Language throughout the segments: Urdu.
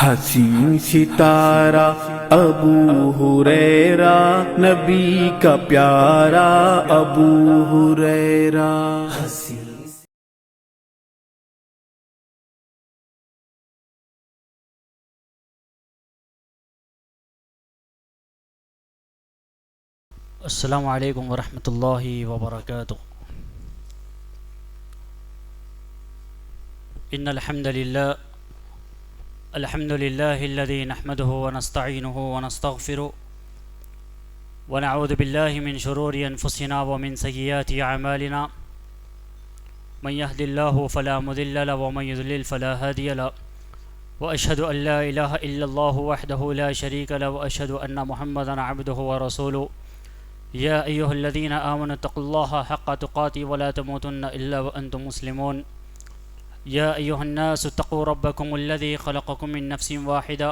حسین ستارہ ابو ہریرہ، نبی کا پیارا ابو ہریرہ۔ السلام علیکم ورحمۃ اللہ وبرکاتہ۔ ان الحمد للہ الذی نحمده ونستعینه ونستغفره ونعوذ باللہ من شرور انفسنا ومن سیئات اعمالنا، من يهد الله فلا مضل له ومن يضلل فلا هادي له، واشهد ان لا اله الا الله وحده لا شريك له، واشهد ان محمدا عبده ورسوله۔ یا ایہا الذین آمنوا اتقوا اللہ حق تقاته ولا تموتن الا وانتم مسلمون۔ یا ایہا الناس اتقوا ربکم الذی خلقکم من نفس واحدہ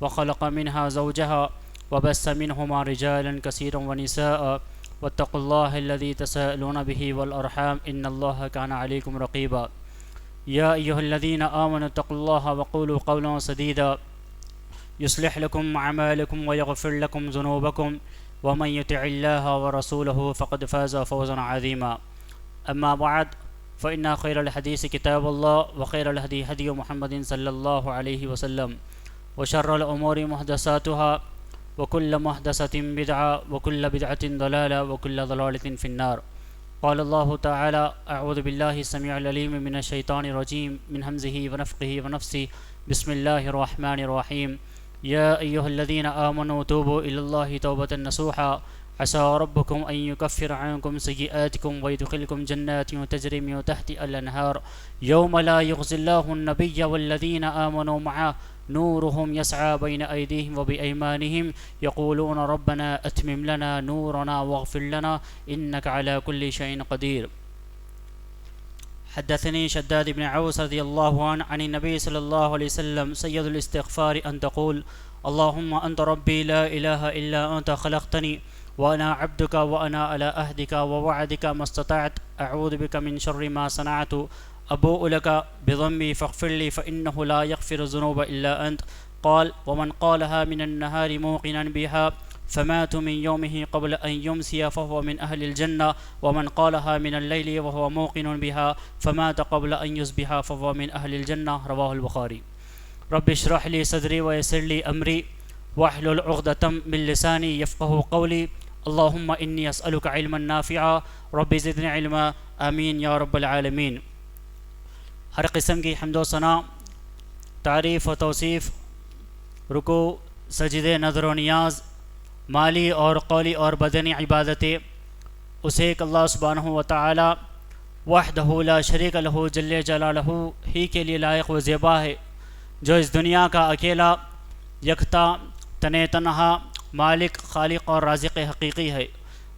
وخلق منها زوجها وبث منهما رجالا كثيرا ونساء واتقوا اللہ الذی تساءلون به والارحام ان اللہ کان علیکم رقیبا۔ یا ایہا الذین آمنوا اتقوا اللہ وقولوا قولا سدیدا یصلح لکم اعمالکم ویغفر لکم ذنوبکم ومن يطع الله ورسوله فقد فاز فوزا عظيما۔ اما بعد فإن خير الحديث كتاب الله وخير الهدي هدي محمد صلى الله عليه وسلم، وشر الأمور محدثاتها وكل محدثة بدعة وكل بدعة ضلالة وكل ضلالة في النار۔ قال الله تعالى أعوذ بالله السميع العليم من الشيطان الرجيم من همزه ونفخه ونفثه بسم الله الرحمن الرحيم۔ یا ایہا الذین آمنوا توبوا الی اللہ توبة نصوحا عسى ربکم ان یکفر عنکم سیئاتکم ویدخلکم جنات تجری من تحتها الانہار یوم لا یخزی اللہ النبی والذین آمنوا معه نورهم يسعى بين أيديهم وبأيمانهم يقولون ربنا أتمم لنا نورنا واغفر لنا إنك على كل شيء قدير۔ حدثني شداد بن عوس رضي الله عنه عن النبي صلى الله عليه وسلم سيد الاستغفار أن تقول اللهم أنت ربي لا إله إلا أنت خلقتني وأنا عبدك وأنا على عهدك ووعدك ما استطعت أعوذ بك من شر ما صنعت أبوء لك بذنبي فاغفر لي فإنه لا يغفر الذنوب إلا أنت۔ قال ومن قالها من النهار موقنا بها فمات من يومه قبل أن يمسي فهو من أهل الجنة، ومن قالها من الليل وهو موقن بها فمات قبل أن يصبح فهو من أهل الجنة۔ رواه البخاري۔ رب اشرح لي صدري ويسر لي أمري واحلل عقدة من لساني يفقهوا قولي، اللهم إني أسألك علما نافعا رب زدني علما آمین یا رب العالمین۔ ہر قسم کی حمد و ثنا، تعریف و توصیف، رکوع، سجدے، نظر و نیاز، مالی اور قولی اور بدنی عبادتیں اس ایک اللہ سبحانہ و تعالی وحدہ لا شریک لہ جل جلالہ ہی کے لیے لائق و زیبا ہے، جو اس دنیا کا اکیلا یکتا تنے تنہا مالک، خالق اور رازق حقیقی ہے،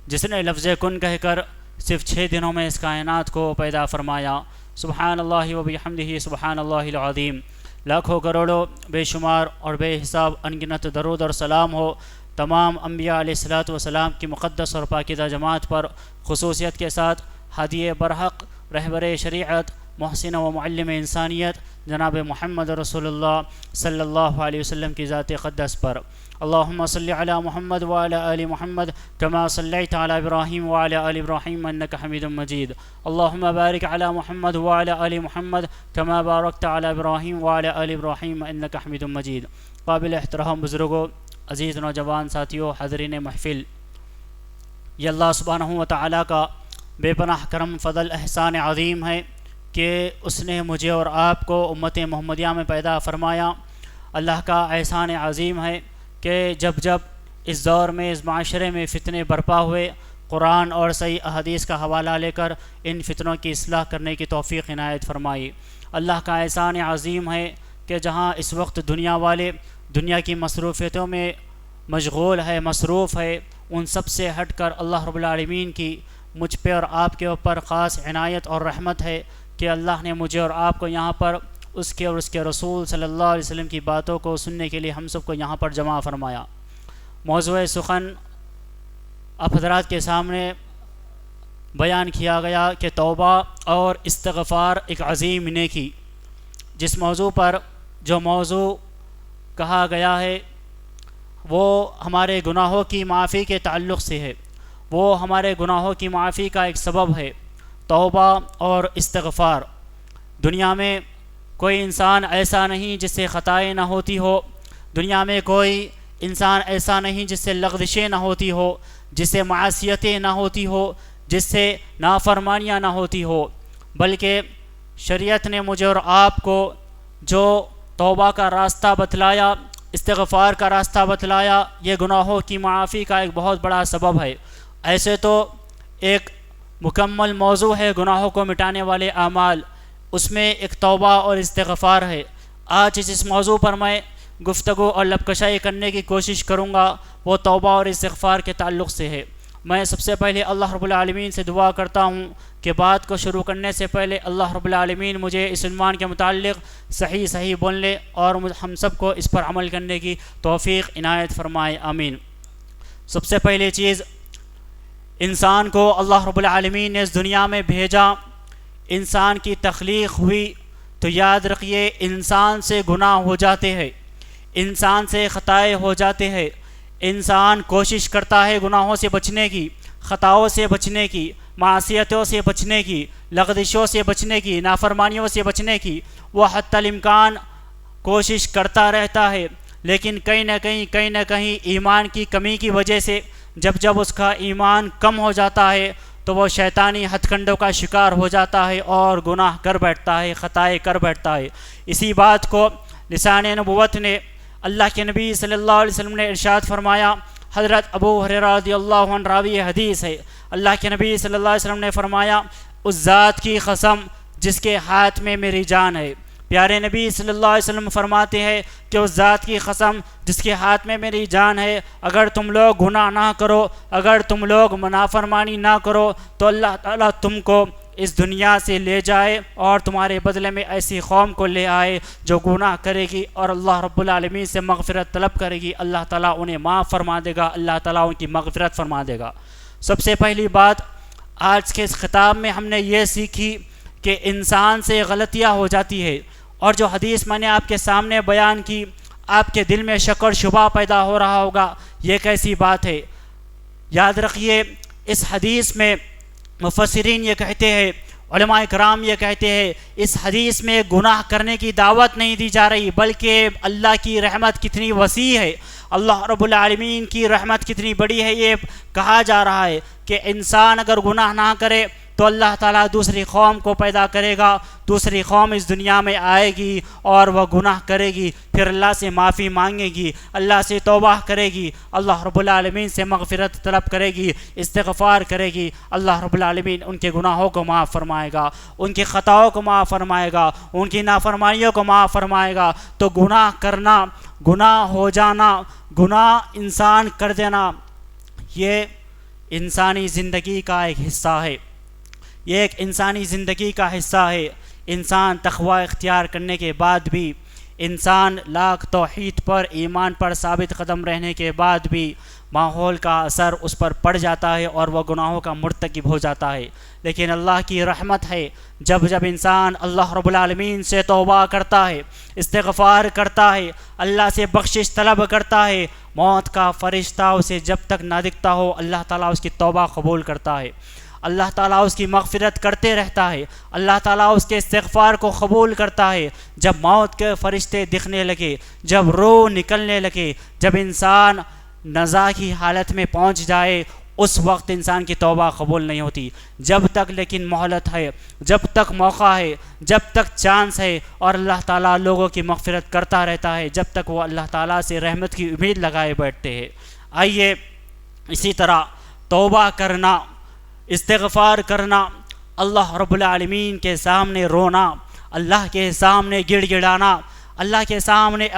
جس نے لفظ کن کہہ کر صرف 6 دنوں میں اس کائنات کو پیدا فرمایا۔ سبحان اللہ و بحمدہ سبحان اللہ العظیم۔ لاکھوں کروڑوں بے شمار اور بے حساب انگنت درود اور سلام ہو تمام انبیاء علیہ الصلاۃ والسلام کی مقدس اور پاکیزہ جماعت پر، خصوصیت کے ساتھ ہادی برحق، رہبر شریعت، محسن و معلم انسانیت جناب محمد رسول اللہ صلی اللہ علیہ وسلم کی ذات اقدس پر۔ اللہم صلی علی محمد وعلی آل محمد کما صلیت علی ابراہیم وعلی آل ابراہیم انک حمید مجید۔ اللہم بارک علی محمد وعلی آل محمد کما بارکت علی ابراہیم وعلی آل ابراہیم انک حمید مجید۔ قابل احترام بزرگوں، عزیز نوجوان ساتھیوں، حاضرین محفل، یہ اللہ سبحانہ و تعالیٰ کا بے پناہ کرم، فضل، احسان عظیم ہے کہ اس نے مجھے اور آپ کو امت محمدیہ میں پیدا فرمایا۔ اللہ کا احسان عظیم ہے کہ جب جب اس دور میں، اس معاشرے میں فتنے برپا ہوئے، قرآن اور صحیح احادیث کا حوالہ لے کر ان فتنوں کی اصلاح کرنے کی توفیق عنایت فرمائی۔ اللہ کا احسان عظیم ہے کہ جہاں اس وقت دنیا والے دنیا کی مصروفیتوں میں مشغول ہے، مصروف ہے، ان سب سے ہٹ کر اللہ رب العالمین کی مجھ پہ اور آپ کے اوپر خاص عنایت اور رحمت ہے کہ اللہ نے مجھے اور آپ کو یہاں پر اس کے اور اس کے رسول صلی اللہ علیہ وسلم کی باتوں کو سننے کے لیے ہم سب کو یہاں پر جمع فرمایا۔ موضوع سخن آپ حضرات کے سامنے بیان کیا گیا کہ توبہ اور استغفار ایک عظیم نیکی، جس موضوع پر جو موضوع کہا گیا ہے وہ ہمارے گناہوں کی معافی کے تعلق سے ہے، وہ ہمارے گناہوں کی معافی کا ایک سبب ہے، توبہ اور استغفار۔ دنیا میں کوئی انسان ایسا نہیں جس سے خطائیں نہ ہوتی ہو، دنیا میں کوئی انسان ایسا نہیں جس سے لغزشیں نہ ہوتی ہو، جس سے معصیتیں نہ ہوتی ہو، جس سے نافرمانیاں نہ ہوتی ہو، بلکہ شریعت نے مجھے اور آپ کو جو توبہ کا راستہ بتلایا، استغفار کا راستہ بتلایا، یہ گناہوں کی معافی کا ایک بہت بڑا سبب ہے۔ ایسے تو ایک مکمل موضوع ہے گناہوں کو مٹانے والے اعمال، اس میں ایک توبہ اور استغفار ہے۔ آج اس موضوع پر میں گفتگو اور لب کشائی کرنے کی کوشش کروں گا، وہ توبہ اور استغفار کے تعلق سے ہے۔ میں سب سے پہلے اللہ رب العالمین سے دعا کرتا ہوں کہ بات کو شروع کرنے سے پہلے اللہ رب العالمین مجھے اس عنوان کے متعلق صحیح بولنے اور ہم سب کو اس پر عمل کرنے کی توفیق عنایت فرمائے، آمین۔ سب سے پہلی چیز، انسان کو اللہ رب العالمین نے اس دنیا میں بھیجا، انسان کی تخلیق ہوئی تو یاد رکھیے انسان سے گناہ ہو جاتے ہیں، انسان سے خطائیں ہو جاتے ہیں، انسان کوشش کرتا ہے گناہوں سے بچنے کی، خطاؤں سے بچنے کی، معصیتوں سے بچنے کی، لغزشوں سے بچنے کی، نافرمانیوں سے بچنے کی، وہ حتی الامکان کوشش کرتا رہتا ہے، لیکن کہیں نہ کہیں ایمان کی کمی کی وجہ سے جب اس کا ایمان کم ہو جاتا ہے تو وہ شیطانی ہتھ کنڈوں کا شکار ہو جاتا ہے اور گناہ کر بیٹھتا ہے، خطائیں کر بیٹھتا ہے۔ اسی بات کو لسان نبوت نے، اللہ کے نبی صلی اللہ علیہ وسلم نے ارشاد فرمایا۔ حضرت ابو ہریرہ رضی اللہ عنہ راوی حدیث ہے، اللہ کے نبی صلی اللہ علیہ وسلم نے فرمایا، اس ذات کی قسم جس کے ہاتھ میں میری جان ہے۔ پیارے نبی صلی اللہ علیہ وسلم فرماتے ہیں کہ اس ذات کی قسم جس کے ہاتھ میں میری جان ہے، اگر تم لوگ گناہ نہ کرو، اگر تم لوگ نافرمانی نہ کرو تو اللہ تعالیٰ تم کو اس دنیا سے لے جائے اور تمہارے بدلے میں ایسی قوم کو لے آئے جو گناہ کرے گی اور اللہ رب العالمین سے مغفرت طلب کرے گی، اللہ تعالیٰ انہیں معاف فرما دے گا، اللہ تعالیٰ ان کی مغفرت فرما دے گا۔ سب سے پہلی بات آج کے اس خطاب میں ہم نے یہ سیکھی کہ انسان سے غلطیاں ہو جاتی ہے، اور جو حدیث میں نے آپ کے سامنے بیان کی، آپ کے دل میں شک اور شبہ پیدا ہو رہا ہوگا یہ کیسی بات ہے۔ یاد رکھیے اس حدیث میں مفسرین یہ کہتے ہیں، علماء کرام یہ کہتے ہیں، اس حدیث میں گناہ کرنے کی دعوت نہیں دی جا رہی، بلکہ اللہ کی رحمت کتنی وسیع ہے، اللہ رب العالمین کی رحمت کتنی بڑی ہے، یہ کہا جا رہا ہے کہ انسان اگر گناہ نہ کرے تو اللہ تعالیٰ دوسری قوم کو پیدا کرے گا، دوسری قوم اس دنیا میں آئے گی اور وہ گناہ کرے گی، پھر اللہ سے معافی مانگے گی، اللہ سے توبہ کرے گی، اللہ رب العالمین سے مغفرت طلب کرے گی، استغفار کرے گی، اللہ رب العالمین ان کے گناہوں کو معاف فرمائے گا، ان کی خطاؤں کو معاف فرمائے گا، ان کی نافرمانیوں کو معاف فرمائے گا۔ تو گناہ کرنا، گناہ ہو جانا، گناہ انسان کر دینا، یہ انسانی زندگی کا ایک حصہ ہے، یہ ایک انسانی زندگی کا حصہ ہے۔ انسان تقوی اختیار کرنے کے بعد بھی، انسان لاکھ توحید پر، ایمان پر ثابت قدم رہنے کے بعد بھی ماحول کا اثر اس پر پڑ جاتا ہے اور وہ گناہوں کا مرتکب ہو جاتا ہے۔ لیکن اللہ کی رحمت ہے، جب انسان اللہ رب العالمین سے توبہ کرتا ہے، استغفار کرتا ہے، اللہ سے بخشش طلب کرتا ہے، موت کا فرشتہ اسے جب تک نہ دکھتا ہو اللہ تعالیٰ اس کی توبہ قبول کرتا ہے، اللہ تعالیٰ اس کی مغفرت کرتے رہتا ہے، اللہ تعالیٰ اس کے استغفار کو قبول کرتا ہے۔ جب موت کے فرشتے دکھنے لگے، جب روح نکلنے لگے، جب انسان نزا کی حالت میں پہنچ جائے، اس وقت انسان کی توبہ قبول نہیں ہوتی۔ جب تک لیکن مہلت ہے، جب تک موقع ہے، جب تک چانس ہے، اور اللہ تعالیٰ لوگوں کی مغفرت کرتا رہتا ہے جب تک وہ اللہ تعالیٰ سے رحمت کی امید لگائے بیٹھتے ہیں۔ آئیے اسی طرح توبہ کرنا، استغفار کرنا، اللہ رب العالمین کے سامنے رونا، اللہ کے سامنے گڑ گڑانا، اللہ کے سامنے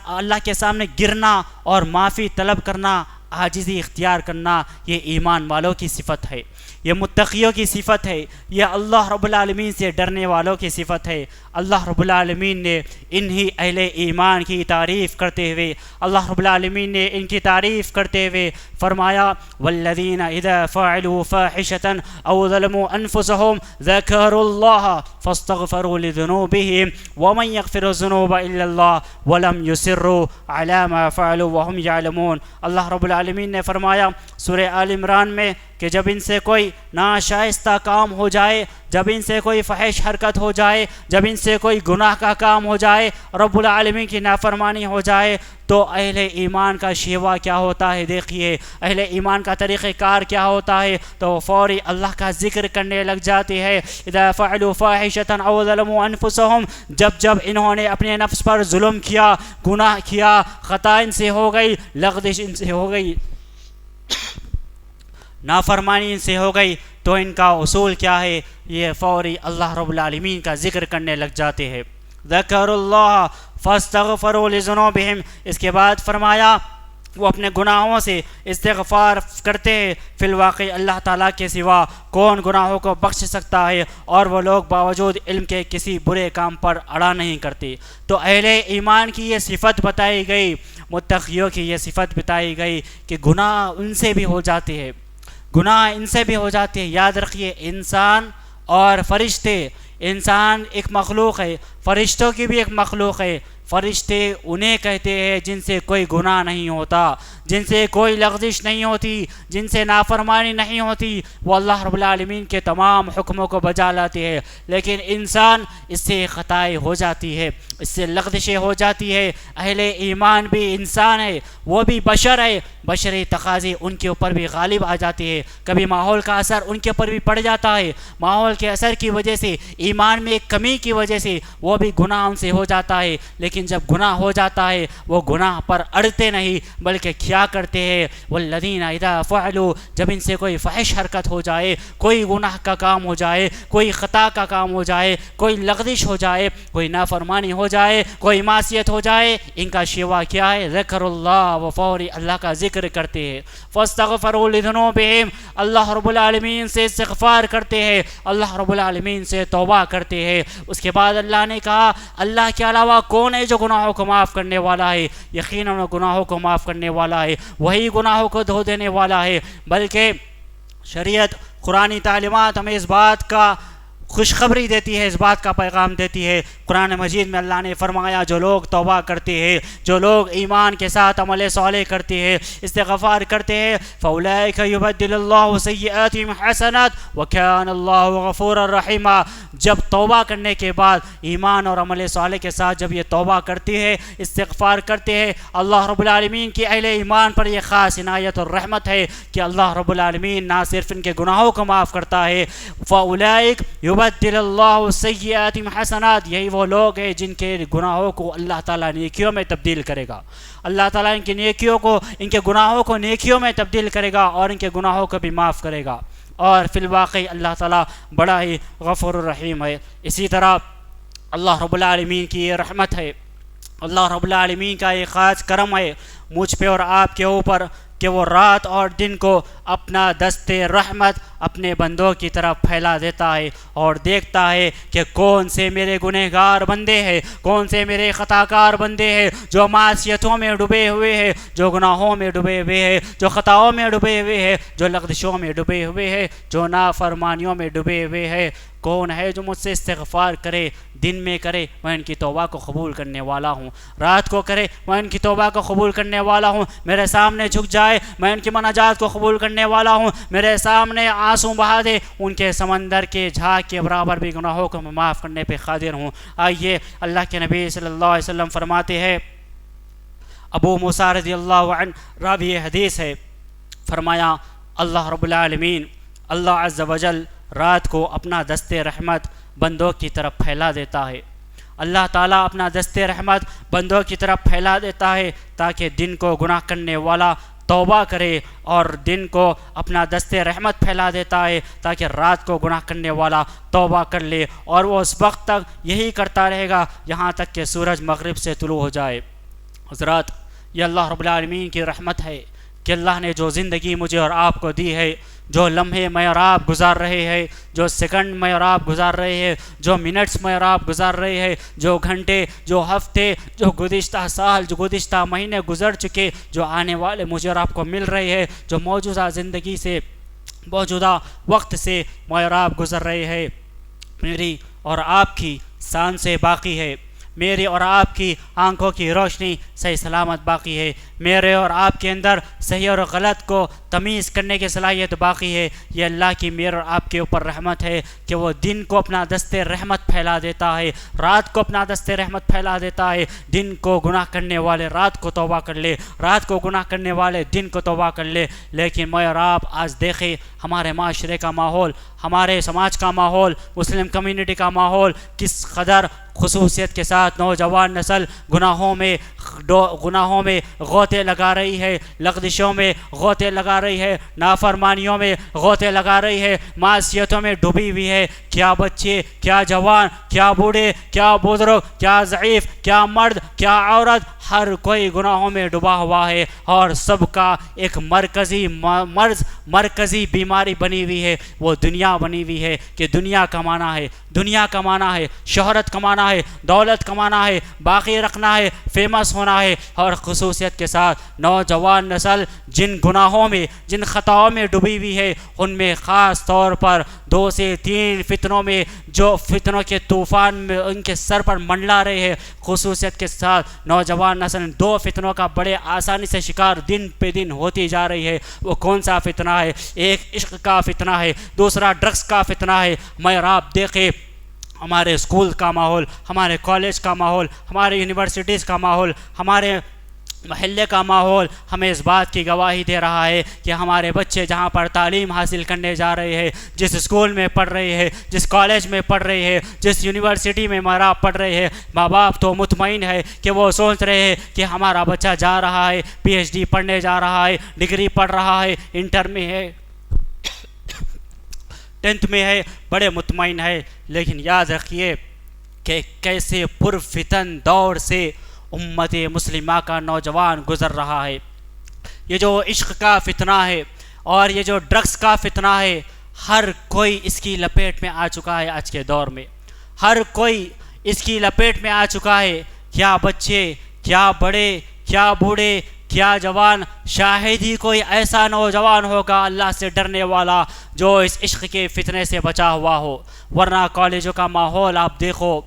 اللہ کے سامنے گرنا اور معافی طلب کرنا، عاجزی اختیار کرنا، یہ ایمان والوں کی صفت ہے۔ یہ متقیوں کی صفت ہے، یہ اللہ رب العالمین سے ڈرنے والوں کی صفت ہے۔ اللہ رب العالمین نے انہی اہل ایمان کی تعریف کرتے ہوئے اللہ رب العالمین نے ان کی تعریف کرتے ہوئے فرمایا والذین اذا فعلوا فاحشة او ظلموا انفسهم ذکروا اللہ فاستغفروا لذنوبهم ومن یغفر الذنوب الا اللہ ولم یصروا علی ما فعلوا وهم یعلمون۔ اللہ رب العالمین نے فرمایا سورہ آل عمران میں کہ جب ان سے کوئی ناشائستہ کام ہو جائے، جب ان سے کوئی فحش حرکت ہو جائے، جب ان سے کوئی گناہ کا کام ہو جائے، رب العالمین کی نافرمانی ہو جائے، تو اہل ایمان کا شیوا کیا ہوتا ہے دیکھیے، اہل ایمان کا طریقہ کار کیا ہوتا ہے، تو فوری اللہ کا ذکر کرنے لگ جاتی ہے۔ اذا فعلوا فاحشة او ظلموا انفسهم، جب انہوں نے اپنے نفس پر ظلم کیا، گناہ کیا، خطا ان سے ہو گئی، لغزش ان سے ہو گئی، نافرمانی ان سے ہو گئی، تو ان کا اصول کیا ہے، یہ فوری اللہ رب العالمین کا ذکر کرنے لگ جاتے ہیں۔ ذکر اللہ فاستغفروا لذنوبہم، اس کے بعد فرمایا وہ اپنے گناہوں سے استغفار کرتے ہیں۔ فی الواقع اللہ تعالیٰ کے سوا کون گناہوں کو بخش سکتا ہے، اور وہ لوگ باوجود علم کے کسی برے کام پر اڑا نہیں کرتے۔ تو اہل ایمان کی یہ صفت بتائی گئی، متقیوں کی یہ صفت بتائی گئی کہ گناہ ان سے بھی ہو جاتے ہیں، گناہ ان سے بھی ہو جاتے ہیں۔ یاد رکھیے انسان اور فرشتے، انسان ایک مخلوق ہے، فرشتوں کی بھی ایک مخلوق ہے۔ فرشتے انہیں کہتے ہیں جن سے کوئی گناہ نہیں ہوتا، جن سے کوئی لغزش نہیں ہوتی، جن سے نافرمانی نہیں ہوتی، وہ اللہ رب العالمین کے تمام حکموں کو بجا لاتے ہیں۔ لیکن انسان اس سے خطائیں ہو جاتی ہے، اس سے لغزشیں ہو جاتی ہے۔ اہل ایمان بھی انسان ہے، وہ بھی بشر ہے، بشری تقاضے ان کے اوپر بھی غالب آ جاتے ہیں۔ کبھی ماحول کا اثر ان کے اوپر بھی پڑ جاتا ہے، ماحول کے اثر کی وجہ سے، ایمان میں ایک کمی کی وجہ سے وہ بھی گناہ ان سے ہو جاتا ہے۔ لیکن جب گناہ ہو جاتا ہے وہ گناہ پر اڑتے نہیں، بلکہ کیا کرتے ہیں والذین اذا فعلوا، جب ان سے کوئی فحش حرکت ہو جائے، کوئی گناہ کا کام ہو جائے، کوئی خطا کا کام ہو جائے، کوئی لغزش ہو جائے، کوئی نافرمانی ہو جائے، کوئی معصیت ہو جائے، ان کا شیوا کیا ہے، ذکر اللہ، وہ فوری اللہ کا ذکر کرتے ہیں۔ فاستغفروا لذنوبہم، اللہ رب العالمین سے استغفار کرتے ہیں، اللہ رب العالمین سے توبہ کرتے ہیں۔ اس کے بعد اللہ نے کہا اللہ کے علاوہ کون ہے جو گناہوں کو معاف کرنے والا ہے؟ یقیناً گناہوں کو معاف کرنے والا ہے، وہی گناہوں کو دھو دینے والا ہے۔ بلکہ شریعت قرآنی تعلیمات ہمیں اس بات کا خوشخبری دیتی ہے، اس بات کا پیغام دیتی ہے۔ قرآن مجید میں اللہ نے فرمایا جو لوگ توبہ کرتے ہیں، جو لوگ ایمان کے ساتھ عمل صالح کرتے ہیں، استغفار کرتے ہیں، فَأُولَئِكَ يُبَدِّلُ اللَّهُ سَيِّئَاتِهِمْ حَسَنَاتٍ وَكَانَ اللَّهُ غَفُورًا رَحِيمًا۔ جب توبہ کرنے کے بعد، ایمان اور عمل صالح کے ساتھ جب یہ توبہ کرتے ہیں، استغفار کرتے ہیں، اللہ رب العالمین کی اہل ایمان پر یہ خاص عنایت اور رحمت ہے کہ اللہ رب العالمین نہ صرف ان کے گناہوں کو معاف کرتا ہے، فَأُولَئِكَ يُبَدِّلُ اللَّهُ سَيِّئَاتِهِمْ حَسَنَاتٍ، یہی وہ لوگ ہیں جن کے گناہوں کو اللہ تعالیٰ نیکیوں میں تبدیل کرے گا۔ اللہ تعالیٰ ان کی نیکیوں کو، ان کے گناہوں کو نیکیوں میں تبدیل کرے گا اور ان کے گناہوں کو بھی معاف کرے گا۔ اور فی الواقع اللہ تعالیٰ بڑا ہی غفور الرحیم ہے۔ اسی طرح اللہ رب العالمین کی یہ رحمت ہے، اللہ رب العالمین کا یہ خاص کرم ہے مجھ پہ اور آپ کے اوپر کہ وہ رات اور دن کو اپنا دست رحمت اپنے بندوں کی طرف پھیلا دیتا ہے اور دیکھتا ہے کہ کون سے میرے گنہگار بندے ہیں، کون سے میرے خطا کار بندے ہیں جو معصیتوں میں ڈوبے ہوئے ہیں، جو گناہوں میں ڈوبے ہوئے ہیں، جو خطاؤں میں ڈوبے ہوئے ہیں، جو لغزشوں میں ڈوبے ہوئے ہیں، جو نافرمانیوں میں ڈوبے ہوئے ہیں۔ کون ہے جو مجھ سے استغفار کرے، دن میں کرے میں ان کی توبہ کو قبول کرنے والا ہوں، رات کو کرے میں ان کی توبہ کو قبول کرنے والا ہوں، میرے سامنے جھک جائے میں ان کی مناجات کو قبول کرنے والا ہوں، میرے سامنے آنسو بہا دے ان کے سمندر کے جھاگ کے برابر بھی گناہوں کو میں معاف کرنے پہ قادر ہوں۔ آئیے اللہ کے نبی صلی اللہ علیہ وسلم فرماتے ہیں، ابو موسیٰ رضی اللہ عنہ راوی حدیث ہے، فرمایا اللہ رب العالمین، اللہ عز و جل رات کو اپنا دست رحمت بندوں کی طرف پھیلا دیتا ہے، اللہ تعالیٰ اپنا دست رحمت بندوں کی طرف پھیلا دیتا ہے تاکہ دن کو گناہ کرنے والا توبہ کرے، اور دن کو اپنا دست رحمت پھیلا دیتا ہے تاکہ رات کو گناہ کرنے والا توبہ کر لے، اور وہ اس وقت تک یہی کرتا رہے گا یہاں تک کہ سورج مغرب سے طلوع ہو جائے۔ حضرات، یہ اللہ رب العالمین کی رحمت ہے کہ اللہ نے جو زندگی مجھے اور آپ کو دی ہے، جو لمحے میں اور آپ گزار رہے ہیں، جو سیکنڈ میں اور آپ گزار رہے ہیں، جو منٹس میں اور آپ گزار رہے ہیں، جو گھنٹے، جو ہفتے، جو گزشتہ سال، جو گزشتہ مہینے گزر چکے، جو آنے والے مجھے اور آپ کو مل رہے ہیں، جو موجودہ زندگی سے، موجودہ وقت سے میں اور آپ گزر رہے ہیں، میری اور آپ کی شان سے باقی ہے، میری اور آپ کی آنکھوں کی روشنی صحیح سلامت باقی ہے، میرے اور آپ کے اندر صحیح اور غلط کو تمیز کرنے کی صلاحیت باقی ہے۔ یہ اللہ کی میرے اور آپ کے اوپر رحمت ہے کہ وہ دن کو اپنا دست رحمت پھیلا دیتا ہے، رات کو اپنا دست رحمت پھیلا دیتا ہے۔ دن کو گناہ کرنے والے رات کو توبہ کر لے، رات کو گناہ کرنے والے دن کو توبہ کر لے۔ لیکن میں اور آپ آج دیکھیں ہمارے معاشرے کا ماحول، ہمارے سماج کا ماحول، مسلم کمیونٹی کا ماحول کس قدر خصوصیت کے ساتھ نوجوان نسل گناہوں میں غوطے لگا رہی ہے، لغزشوں میں غوطے لگا رہی ہے، نافرمانیوں میں غوطے لگا رہی ہے، معصیتوں میں ڈوبی ہوئی ہے۔ کیا بچے، کیا جوان، کیا بوڑھے، کیا بزرگ، کیا ضعیف، کیا مرد، کیا عورت، ہر کوئی گناہوں میں ڈوبا ہوا ہے، اور سب کا ایک مرکزی مرض، مرکزی بیماری بنی ہوئی ہے، وہ دنیا بنی ہوئی ہے کہ دنیا کمانا ہے، دنیا کمانا ہے، شہرت کمانا ہے، دولت کمانا ہے، باقی رکھنا ہے، فیمس ہونا ہے۔ اور خصوصیت کے ساتھ نوجوان نسل جن گناہوں میں، جن خطاؤں میں ڈوبی ہوئی ہے، ان میں خاص طور پر 2 سے 3 فتنوں میں، جو فتنوں کے طوفان میں ان کے سر پر منڈلا رہے ہیں۔ خصوصیت کے ساتھ نوجوان نسل 2 فتنوں کا بڑے آسانی سے شکار دن پہ دن ہوتی جا رہی ہے۔ وہ کون سا فتنہ ہے؟ ایک عشق کا فتنہ ہے، دوسرا ڈرگس کا فتنہ ہے۔ میں اور آپ دیکھیں ہمارے اسکول کا ماحول، ہمارے کالج کا ماحول، ہمارے یونیورسٹیز کا ماحول، ہمارے محلے کا ماحول ہمیں اس بات کی گواہی دے رہا ہے کہ ہمارے بچے جہاں پر تعلیم حاصل کرنے جا رہے ہیں، جس اسکول میں پڑھ رہے ہیں، جس کالج میں پڑھ رہے ہیں، جس یونیورسٹی میں ہمارا پڑھ رہے ہیں، ماں باپ تو مطمئن ہے کہ وہ سوچ رہے ہیں کہ ہمارا بچہ جا رہا ہے، پی ایچ ڈی پڑھنے جا رہا ہے، ڈگری پڑھ رہا ہے، انٹر میں ہے، 10th میں ہے، بڑے مطمئن ہے۔ لیکن یاد رکھیے کہ کیسے پرفتن دور سے امت مسلمہ کا نوجوان گزر رہا ہے۔ یہ جو عشق کا فتنہ ہے اور یہ جو ڈرگس کا فتنہ ہے، ہر کوئی اس کی لپیٹ میں آ چکا ہے۔ آج کے دور میں ہر کوئی اس کی لپیٹ میں آ چکا ہے، کیا بچے، کیا بڑے، کیا بوڑھے، کیا جوان، شاید ہی کوئی ایسا نوجوان ہوگا اللہ سے ڈرنے والا جو اس عشق کے فتنے سے بچا ہوا ہو۔ ورنہ کالجوں کا ماحول آپ دیکھو،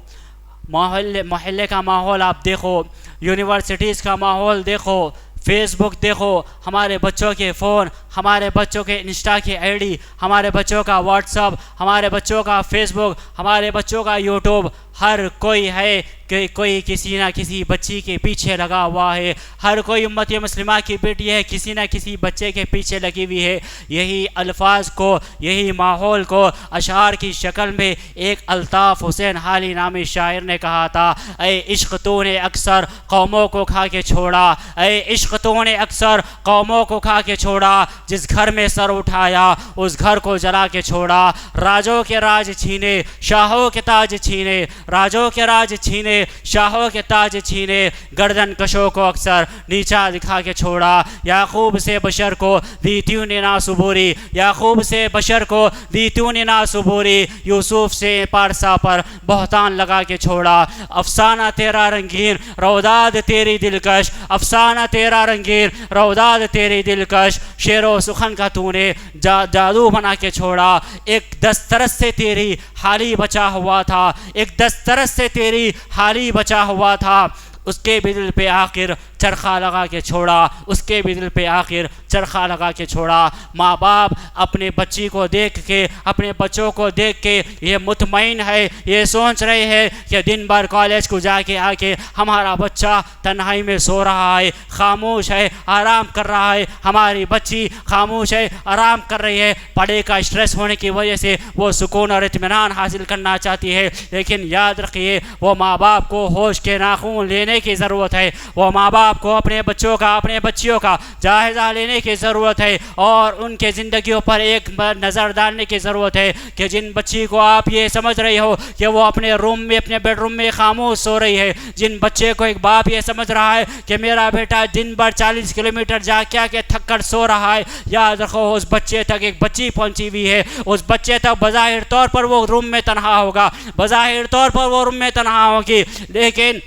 محلے کا ماحول آپ دیکھو، یونیورسٹیز کا ماحول دیکھو، فیس بک دیکھو، ہمارے بچوں کے فون، ہمارے بچوں کے انسٹا کی آئی ڈی، ہمارے بچوں کا واٹس ایپ، ہمارے بچوں کا فیس بک، ہمارے بچوں کا یوٹیوب، ہر کوئی ہے کہ کوئی کسی نہ کسی بچی کے پیچھے لگا ہوا ہے، ہر کوئی امت مسلمہ کی بیٹی ہے کسی نہ کسی بچے کے پیچھے لگی ہوئی ہے۔ یہی الفاظ کو، یہی ماحول کو اشعار کی شکل میں ایک الطاف حسین حالی نامی شاعر نے کہا تھا، اے عشق تو نے اکثر قوموں کو کھا کے چھوڑا، اے عشق تو نے اکثر قوموں کو کھا کے چھوڑا، جس گھر میں سر اٹھایا اس گھر کو جلا کے چھوڑا، راجوں کے راج چھینے شاہوں کے تاج چھینے، راجوں کے راج چھینے شاہوں کے تاج چھینے، گردن کشوں کو اکثر نیچا دکھا کے چھوڑا، یعقوب سے بشر کو دی تیوں نے نا صبوری، یعقوب سے بشر کو دی تیوں نے نا صبوری، یوسف سے پارسا پر بہتان لگا کے چھوڑا، افسانہ تیرا رنگین روداد تیری دلکش، افسانہ تیرا رنگین روداد تیری دلکش، شعر و سخن کا تو نے جادو بنا کے چھوڑا، ایک دسترس سے تیری حالی بچا ہوا تھا، ایک دسترس سے تیری حالی بچا ہوا تھا، اس کے بھی دل پہ آخر چرخہ لگا کے چھوڑا، اس کے بھی دل پہ آخر چرخہ لگا کے چھوڑا۔ ماں باپ اپنے بچی کو دیکھ کے، اپنے بچوں کو دیکھ کے یہ مطمئن ہے، یہ سوچ رہے ہیں کہ دن بھر کالج کو جا کے آ کے ہمارا بچہ تنہائی میں سو رہا ہے، خاموش ہے، آرام کر رہا ہے، ہماری بچی خاموش ہے، آرام کر رہی ہے، پڑھائی کا اسٹریس ہونے کی وجہ سے وہ سکون اور اطمینان حاصل کرنا چاہتی ہے۔ لیکن یاد رکھیے وہ ماں باپ کو ہوش کے ناخون لینے لینے کی ضرورت ہے، وہ ماں باپ کو اپنے بچوں کا اپنے بچیوں کا جائزہ لینے کی ضرورت ہے اور ان کے زندگیوں پر ایک نظر ڈالنے کی ضرورت ہے کہ جن بچی کو آپ یہ سمجھ رہے ہو کہ وہ اپنے روم میں اپنے بیڈ روم میں خاموش سو رہی ہے، جن بچے کو ایک باپ یہ سمجھ رہا ہے کہ میرا بیٹا دن بھر 40 کلومیٹر جا کے تھک کر سو رہا ہے، یاد رکھو اس بچے تک ایک بچی پہنچی ہوئی ہے، اس بچے تک بظاہر طور پر وہ روم میں تنہا ہوگا، بظاہر طور پر وہ روم میں تنہا ہوگی، لیکن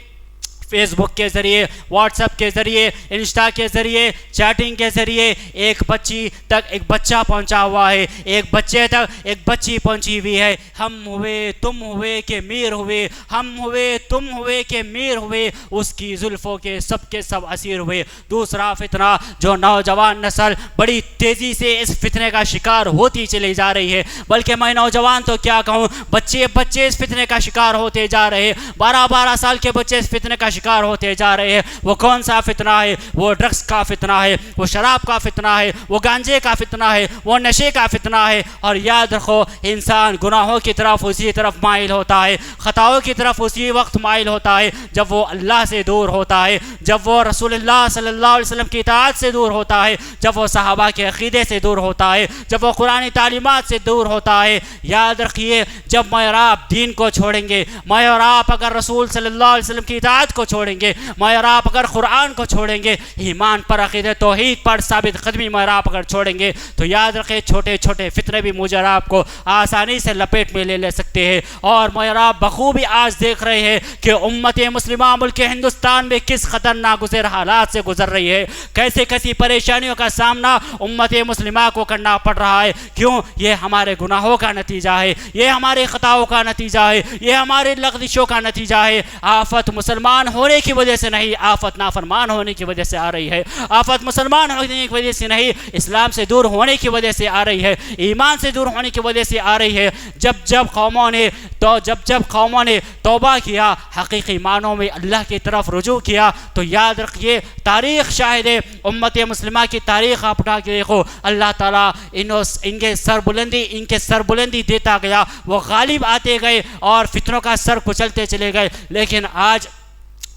فیس بک کے ذریعے، واٹس ایپ کے ذریعے، انسٹا کے ذریعے، چیٹنگ کے ذریعے ایک بچی تک ایک بچہ پہنچا ہوا ہے، ایک بچے تک ایک بچی پہنچی ہوئی ہے۔ ہم ہوئے تم ہوئے کہ میر ہوئے، ہم ہوئے تم ہوئے کہ میر ہوئے، اس کی زلفوں کے سب اسیر ہوئے۔ دوسرا فتنہ جو نوجوان نسل بڑی تیزی سے اس فتنے کا شکار ہوتی چلی جا رہی ہے، بلکہ میں نوجوان تو کیا کہوں، بچے اس فتنے کا شکار ہوتے جا رہے ہیں، 12 سال کے بچے اس فتنے کا شکار ہوتے جا رہے ہیں۔ وہ کون سا فتنہ ہے؟ وہ ڈرگس کا فتنہ ہے، وہ شراب کا فتنہ ہے، وہ گانجے کا فتنہ ہے، وہ نشے کا فتنہ ہے۔ اور یاد رکھو انسان گناہوں کی طرف اسی طرف مائل ہوتا ہے، خطاؤں کی طرف اسی وقت مائل ہوتا ہے جب وہ اللہ سے دور ہوتا ہے، جب وہ رسول اللہ صلی اللہ علیہ وسلم کی اطاعت سے دور ہوتا ہے، جب وہ صحابہ کے عقیدے سے دور ہوتا ہے، جب وہ قرآن تعلیمات سے دور ہوتا ہے۔ یاد رکھیے جب میں اور آپ دین کو چھوڑیں گے، میں اور آپ اگر رسول صلی اللہ علیہ وسلم کی اطاعت کو چھوڑیں گے، میں اور آپ اگر قرآن کو چھوڑیں گے، ایمان پر عقیدہ توحید پر ثابت قدمی میں اور آپ اگر چھوڑیں گے، تو یاد رکھیں چھوٹے چھوٹے فتنے بھی مجھے اور آپ کو آسانی سے لپیٹ میں لے سکتے ہیں۔ اور میں اور آپ بخوبی آج دیکھ رہے ہیں کہ امت مسلمہ ملک ہندوستان میں کس خطرناک حالات سے گزر رہی ہے، کیسی پریشانیوں کا سامنا امت مسلمہ کو کرنا پڑ رہا ہے۔ کیوں؟ یہ ہمارے گناہوں کا نتیجہ ہے، یہ ہمارے خطاؤں کا نتیجہ ہے، یہ ہمارے لغزشوں کا نتیجہ ہے۔ آفت مسلمان ہونے کی وجہ سے نہیں، آفت نافرمان ہونے کی وجہ سے آ رہی ہے۔ آفت مسلمان ہونے کی وجہ سے نہیں، اسلام سے دور ہونے کی وجہ سے آ رہی ہے، ایمان سے دور ہونے کی وجہ سے آ رہی ہے۔ جب قوموں نے توبہ کیا، حقیقی معنوں میں اللہ کی طرف رجوع کیا، تو یاد رکھیے تاریخ شاہد ہے، امت مسلمہ کی تاریخ آپ اٹھا کے دیکھو، اللہ تعالیٰ ان کے سربلندی دیتا گیا، وہ غالب آتے گئے اور فتنوں کا سر کچلتے چلے گئے۔ لیکن آج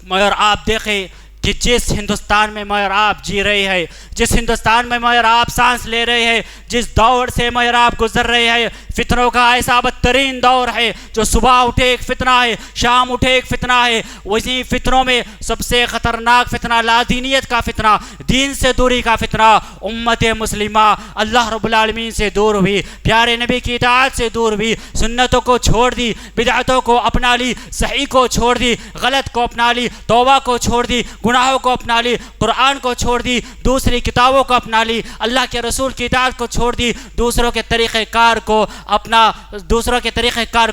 میں اور آپ دیکھیں کہ جس ہندوستان میں میں اور آپ جی رہے ہیں، جس ہندوستان میں میں اور آپ سانس لے رہے ہیں، جس دور سے میں اور آپ گزر رہے ہیں، فتنوں کا ایسا بدترین دور ہے جو صبح اٹھے ایک فتنہ ہے، شام اٹھے ایک فتنہ ہے۔ وہی فتنوں میں سب سے خطرناک فتنہ لادینیت کا فتنہ، دین سے دوری کا فتنہ۔ امت مسلمہ اللہ رب العالمین سے دور ہوئی، پیارے نبی کی اطاعت سے دور ہوئی، سنتوں کو چھوڑ دی، بدعتوں کو اپنا لی، صحیح کو چھوڑ دی، غلط کو اپنا لی، توبہ کو چھوڑ دی، گناہوں کو اپنا لی، قرآن کو چھوڑ دی، دوسری کتابوں کو اپنا لی، اللہ کے رسول کی اطاعت کو چھوڑ دی، دوسروں کے طریقہ کار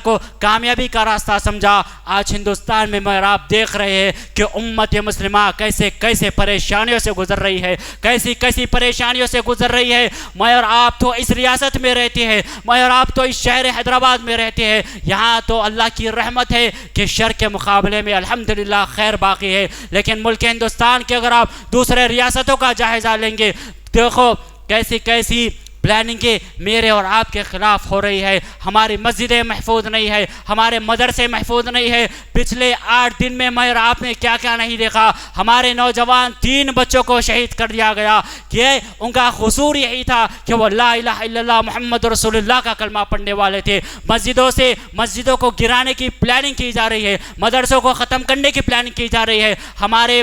کو کامیابی کا راستہ سمجھا۔ آج ہندوستان میں آپ دیکھ رہے ہیں کہ امت مسلمہ کیسے پریشانیوں سے گزر رہی ہے، کیسی پریشانیوں سے گزر رہی ہے۔ میں اور آپ تو اس ریاست میں رہتے ہیں، میں اور آپ تو اس شہر حیدرآباد میں رہتے ہیں، یہاں تو اللہ کی رحمت ہے کہ شر کے مقابلے میں الحمدللہ خیر باقی ہے۔ لیکن ملک ہندوستان کے اگر آپ دوسرے ریاستوں کا جائزہ لیں گے، دیکھو کیسی پلاننگیں میرے اور آپ کے خلاف ہو رہی ہے۔ ہماری مسجدیں محفوظ نہیں ہے، ہمارے مدرسے محفوظ نہیں ہے۔ پچھلے 8 دن میں میں اور آپ نے کیا نہیں دیکھا۔ ہمارے نوجوان 3 بچوں کو شہید کر دیا گیا کہ ان کا قصور یہی تھا کہ وہ لا الہ الا اللہ محمد رسول اللہ کا کلمہ پڑھنے والے تھے۔ مسجدوں کو گرانے کی پلاننگ کی جا رہی ہے، مدرسوں کو ختم کرنے کی پلاننگ کی جا رہی ہے۔ ہمارے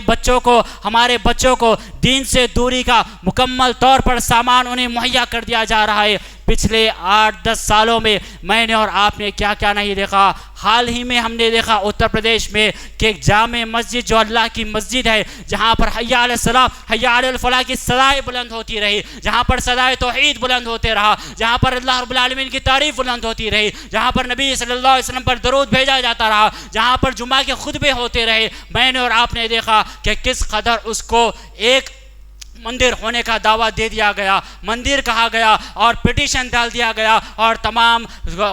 بچوں کو دین سے دوری کا مکمل طور پر سامان انہیں مہیا کر دیا جا رہا ہے۔ پچھلے 8-10 سالوں میں میں نے اور آپ نے کیا نہیں دیکھا۔ حال ہی میں ہم نے دیکھا اتر پردیش میں کہ ایک جامع مسجد جو اللہ کی مسجد ہے، جہاں پر حی علی الصلاۃ حی علی الفلاح کی صدائیں بلند ہوتی رہی، جہاں پر صدائے توحید بلند ہوتے رہا، جہاں پر اللہ رب العالمین کی تعریف بلند ہوتی رہی، جہاں پر نبی صلی اللہ علیہ وسلم پر درود بھیجا جاتا رہا، جہاں پر جمعہ کے خطبے ہوتے رہے، میں نے اور آپ نے دیکھا کہ کس قدر اس کو ایک مندر ہونے کا دعویٰ دے دیا گیا، مندر کہا گیا اور پٹیشن ڈال دیا گیا، اور تمام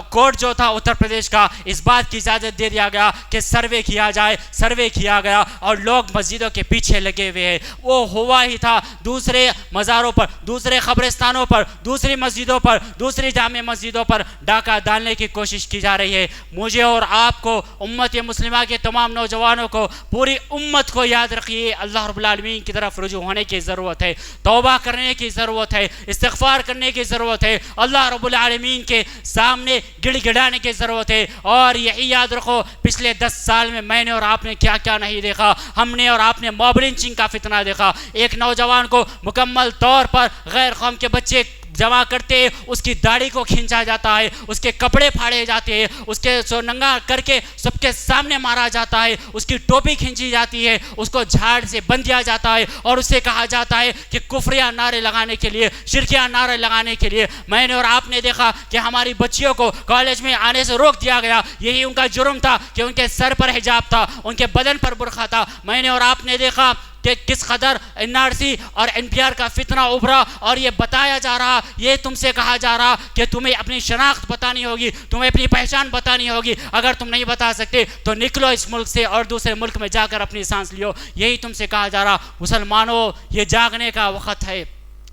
کورٹ جو تھا اتر پردیش کا اس بات کی اجازت دے دیا گیا کہ سروے کیا جائے، سروے کیا گیا، اور لوگ مسجدوں کے پیچھے لگے ہوئے ہیں۔ وہ ہوا ہی تھا، دوسرے مزاروں پر، دوسرے قبرستانوں پر، دوسری مسجدوں پر، دوسری جامع مسجدوں پر ڈاکہ ڈالنے کی کوشش کی جا رہی ہے۔ مجھے اور آپ کو، امت مسلمہ کے تمام نوجوانوں کو، پوری امت کو یاد رکھیے، اللہ رب العالمین کی طرف رجوع ہونے کی ضرورت ہے، توبہ کرنے کی ضرورت ہے، استغفار کرنے کی ضرورت ہے، اللہ رب العالمین کے سامنے گڑ گڑانے کی ضرورت ہے۔ اور یہی یاد رکھو، پچھلے 10 سال میں نے اور آپ نے کیا کیا نہیں دیکھا۔ ہم نے اور آپ نے موب لنچنگ کا فتنہ دیکھا، ایک نوجوان کو مکمل طور پر غیر قوم کے بچے جمع کرتے ہیں، اس کی داڑھی کو کھینچا جاتا ہے، اس کے کپڑے پھاڑے جاتے ہیں، اس کے ننگا کر کے سب کے سامنے مارا جاتا ہے، اس کی ٹوپی کھینچی جاتی ہے، اس کو جھاڑ سے بند دیا جاتا ہے، اور اسے کہا جاتا ہے کہ کفریہ نعرے لگانے کے لیے، شرکیہ نعرے لگانے کے لیے۔ میں نے اور آپ نے دیکھا کہ ہماری بچیوں کو کالج میں آنے سے روک دیا گیا، یہی ان کا جرم تھا کہ ان کے سر پر حجاب تھا، ان کے بدن پر برقع تھا۔ میں نے اور آپ نے دیکھا کہ کس قدر NRC اور NPR کا فتنہ ابھرا، اور یہ بتایا جا رہا، یہ تم سے کہا جا رہا کہ تمہیں اپنی شناخت بتانی ہوگی، تمہیں اپنی پہچان بتانی ہوگی، اگر تم نہیں بتا سکتے تو نکلو اس ملک سے اور دوسرے ملک میں جا کر اپنی سانس لیو، یہی تم سے کہا جا رہا۔ مسلمانوں، یہ جاگنے کا وقت ہے،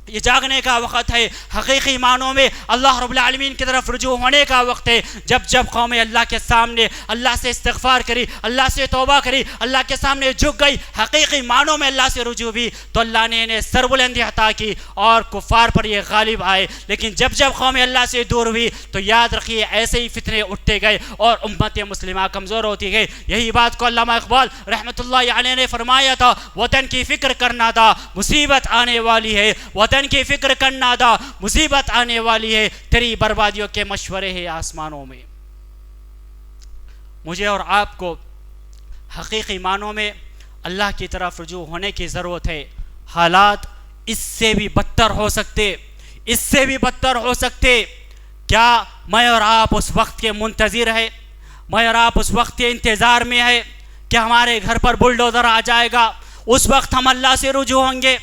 یہ جاگنے کا وقت ہے، حقیقی معنوں میں اللہ رب العالمین کی طرف رجوع ہونے کا وقت ہے۔ جب قوم اللہ کے سامنے اللہ سے استغفار کری، اللہ سے توبہ کری، اللہ کے سامنے جھک گئی، حقیقی معنوں میں اللہ سے رجوع بھی، تو اللہ نے انہیں سربلندی عطا کی اور کفار پر یہ غالب آئے۔ لیکن جب قوم اللہ سے دور ہوئی تو یاد رکھیے ایسے ہی فتنے اٹھتے گئے اور امت مسلمہ کمزور ہوتی گئی۔ یہی بات کو علامہ اقبال رحمۃ اللہ علیہ نے فرمایا تھا، وطن کی فکر کرنا تھا، مصیبت آنے والی ہے، وطن کی فکر کرنا تھا، مصیبت آنے والی ہے، تیری بربادیوں کے مشورے ہیں آسمانوں میں۔ مجھے اور آپ کو حقیقی معنوں میں اللہ کی طرف رجوع ہونے کی ضرورت ہے۔ حالات اس سے بھی بدتر ہو سکتے، اس سے بھی بدتر ہو سکتے۔ کیا میں اور آپ اس وقت کے منتظر ہے؟ میں اور آپ اس وقت کے انتظار میں ہے کہ ہمارے گھر پر بلڈوزر آ جائے گا، اس وقت ہم اللہ سے رجوع ہوں گے؟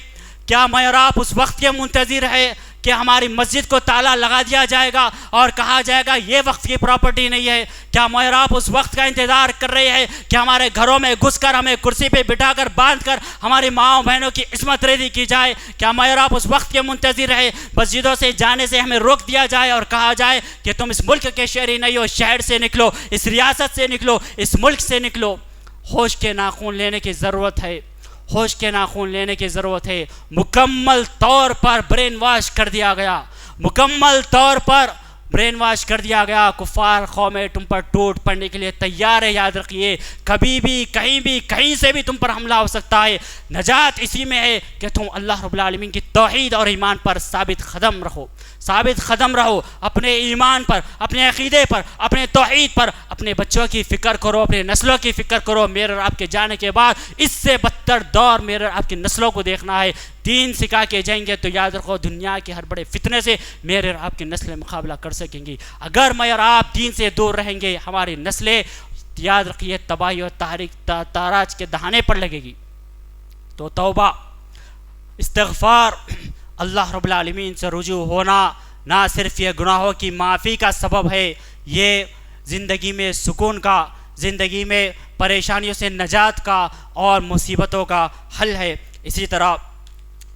کیا میں اور آپ اس وقت کے منتظر ہے کہ ہماری مسجد کو تالا لگا دیا جائے گا اور کہا جائے گا یہ وقت کی پراپرٹی نہیں ہے؟ کیا میں اور آپ اس وقت کا انتظار کر رہے ہیں کہ ہمارے گھروں میں گھس کر ہمیں کرسی پہ بٹھا کر باندھ کر ہماری ماؤں بہنوں کی عصمت ریزی کی جائے؟ کیا میں اور آپ اس وقت کے منتظر ہے مسجدوں سے جانے سے ہمیں روک دیا جائے اور کہا جائے کہ تم اس ملک کے شہری نہیں ہو، شہر سے نکلو، اس ریاست سے نکلو، اس ملک سے نکلو؟ ہوش کے ناخن لینے کی ضرورت ہے، ہوش کے ناخن لینے کی ضرورت ہے۔ مکمل طور پر برین واش کر دیا گیا، مکمل طور پر برین واش کر دیا گیا۔ کفار قومیں تم پر ٹوٹ پڑنے کے لیے تیار ہے، یاد رکھیے، کبھی بھی کہیں بھی کہیں سے بھی تم پر حملہ ہو سکتا ہے۔ نجات اسی میں ہے کہ تم اللہ رب العالمین کی توحید اور ایمان پر ثابت قدم رہو، ثابت قدم رہو، اپنے ایمان پر، اپنے عقیدے پر، اپنے توحید پر، اپنے بچوں کی فکر کرو، اپنے نسلوں کی فکر کرو۔ میرے اور آپ کے جانے کے بعد اس سے بدتر دور میرے اور آپ کی نسلوں کو دیکھنا ہے۔ دین سکھا کے جائیں گے تو یاد رکھو دنیا کے ہر بڑے فتنے سے میرے اور آپ کی نسلیں مقابلہ کر سکیں گی۔ اگر میں اور آپ دین سے دور رہیں گے، ہماری نسلیں یاد رکھیے تباہی اور تاراج کے دہانے پر لگے گی۔ تو توبہ، استغفار، اللہ رب العالمین سے رجوع ہونا نہ صرف یہ گناہوں کی معافی کا سبب ہے، یہ زندگی میں سکون کا، زندگی میں پریشانیوں سے نجات کا اور مصیبتوں کا حل ہے۔ اسی طرح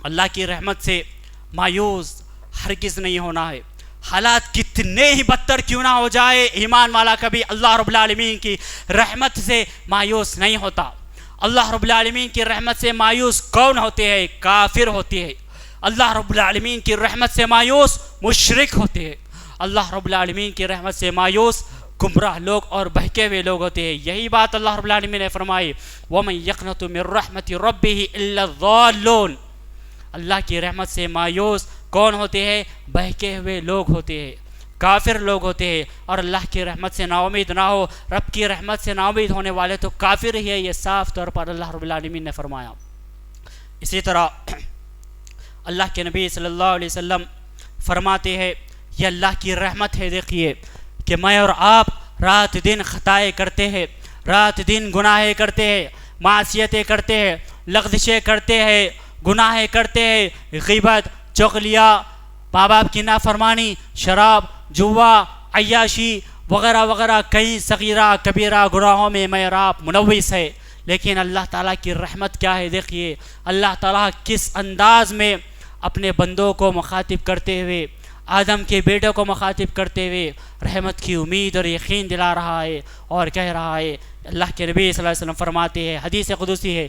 اللہ کی رحمت سے مایوس ہرگز نہیں ہونا ہے۔ حالات کتنے ہی بدتر کیوں نہ ہو جائے، ایمان والا کبھی اللہ رب العالمین کی رحمت سے مایوس نہیں ہوتا۔ اللہ رب العالمین کی رحمت سے مایوس کون ہوتے ہیں؟ کافر ہوتے ہیں۔ اللہ رب العالمین کی رحمت سے مایوس مشرک ہوتے ہیں۔ اللہ رب العالمین کی رحمت سے مایوس گمراہ لوگ اور بہکے ہوئے لوگ ہوتے ہیں۔ یہی بات اللہ رب العالمین نے فرمائی، وَمَن يَقْنَطُ مِن رَحْمَةِ رَبِّهِ إِلَّا الضَّالُّونَ۔ اللہ کی رحمت سے مایوس کون ہوتے ہیں؟ بہکے ہوئے لوگ ہوتے ہیں، کافر لوگ ہوتے ہیں۔ اور اللہ کی رحمت سے نا امید نہ ہو، رب کی رحمت سے نا امید ہونے والے تو کافر ہی ہے، یہ صاف طور پر اللہ رب العالمین نے فرمایا۔ اسی طرح اللہ کے نبی صلی اللہ علیہ وسلم فرماتے ہیں، یہ اللہ کی رحمت ہے، دیکھیے کہ میں اور آپ رات دن خطائیں کرتے ہیں، رات دن گناہیں کرتے ہیں، معصیتیں کرتے ہیں، لغزشیں کرتے ہیں، گناہ کرتے ہیں، غیبت، چغلیہ، ماں باپ کی نافرمانی، شراب، جوا، عیاشی وغیرہ وغیرہ کئی صغیرہ کبیرہ گناہوں میں میں اور آپ ملوث ہے. لیکن اللہ تعالیٰ کی رحمت کیا ہے، دیکھیے اللہ تعالیٰ کس انداز میں اپنے بندوں کو مخاطب کرتے ہوئے، آدم کے بیٹے کو مخاطب کرتے ہوئے رحمت کی امید اور یقین دلا رہا ہے اور کہہ رہا ہے. اللہ کے نبی صلی اللہ علیہ وسلم فرماتے ہیں، حدیث قدسی ہے،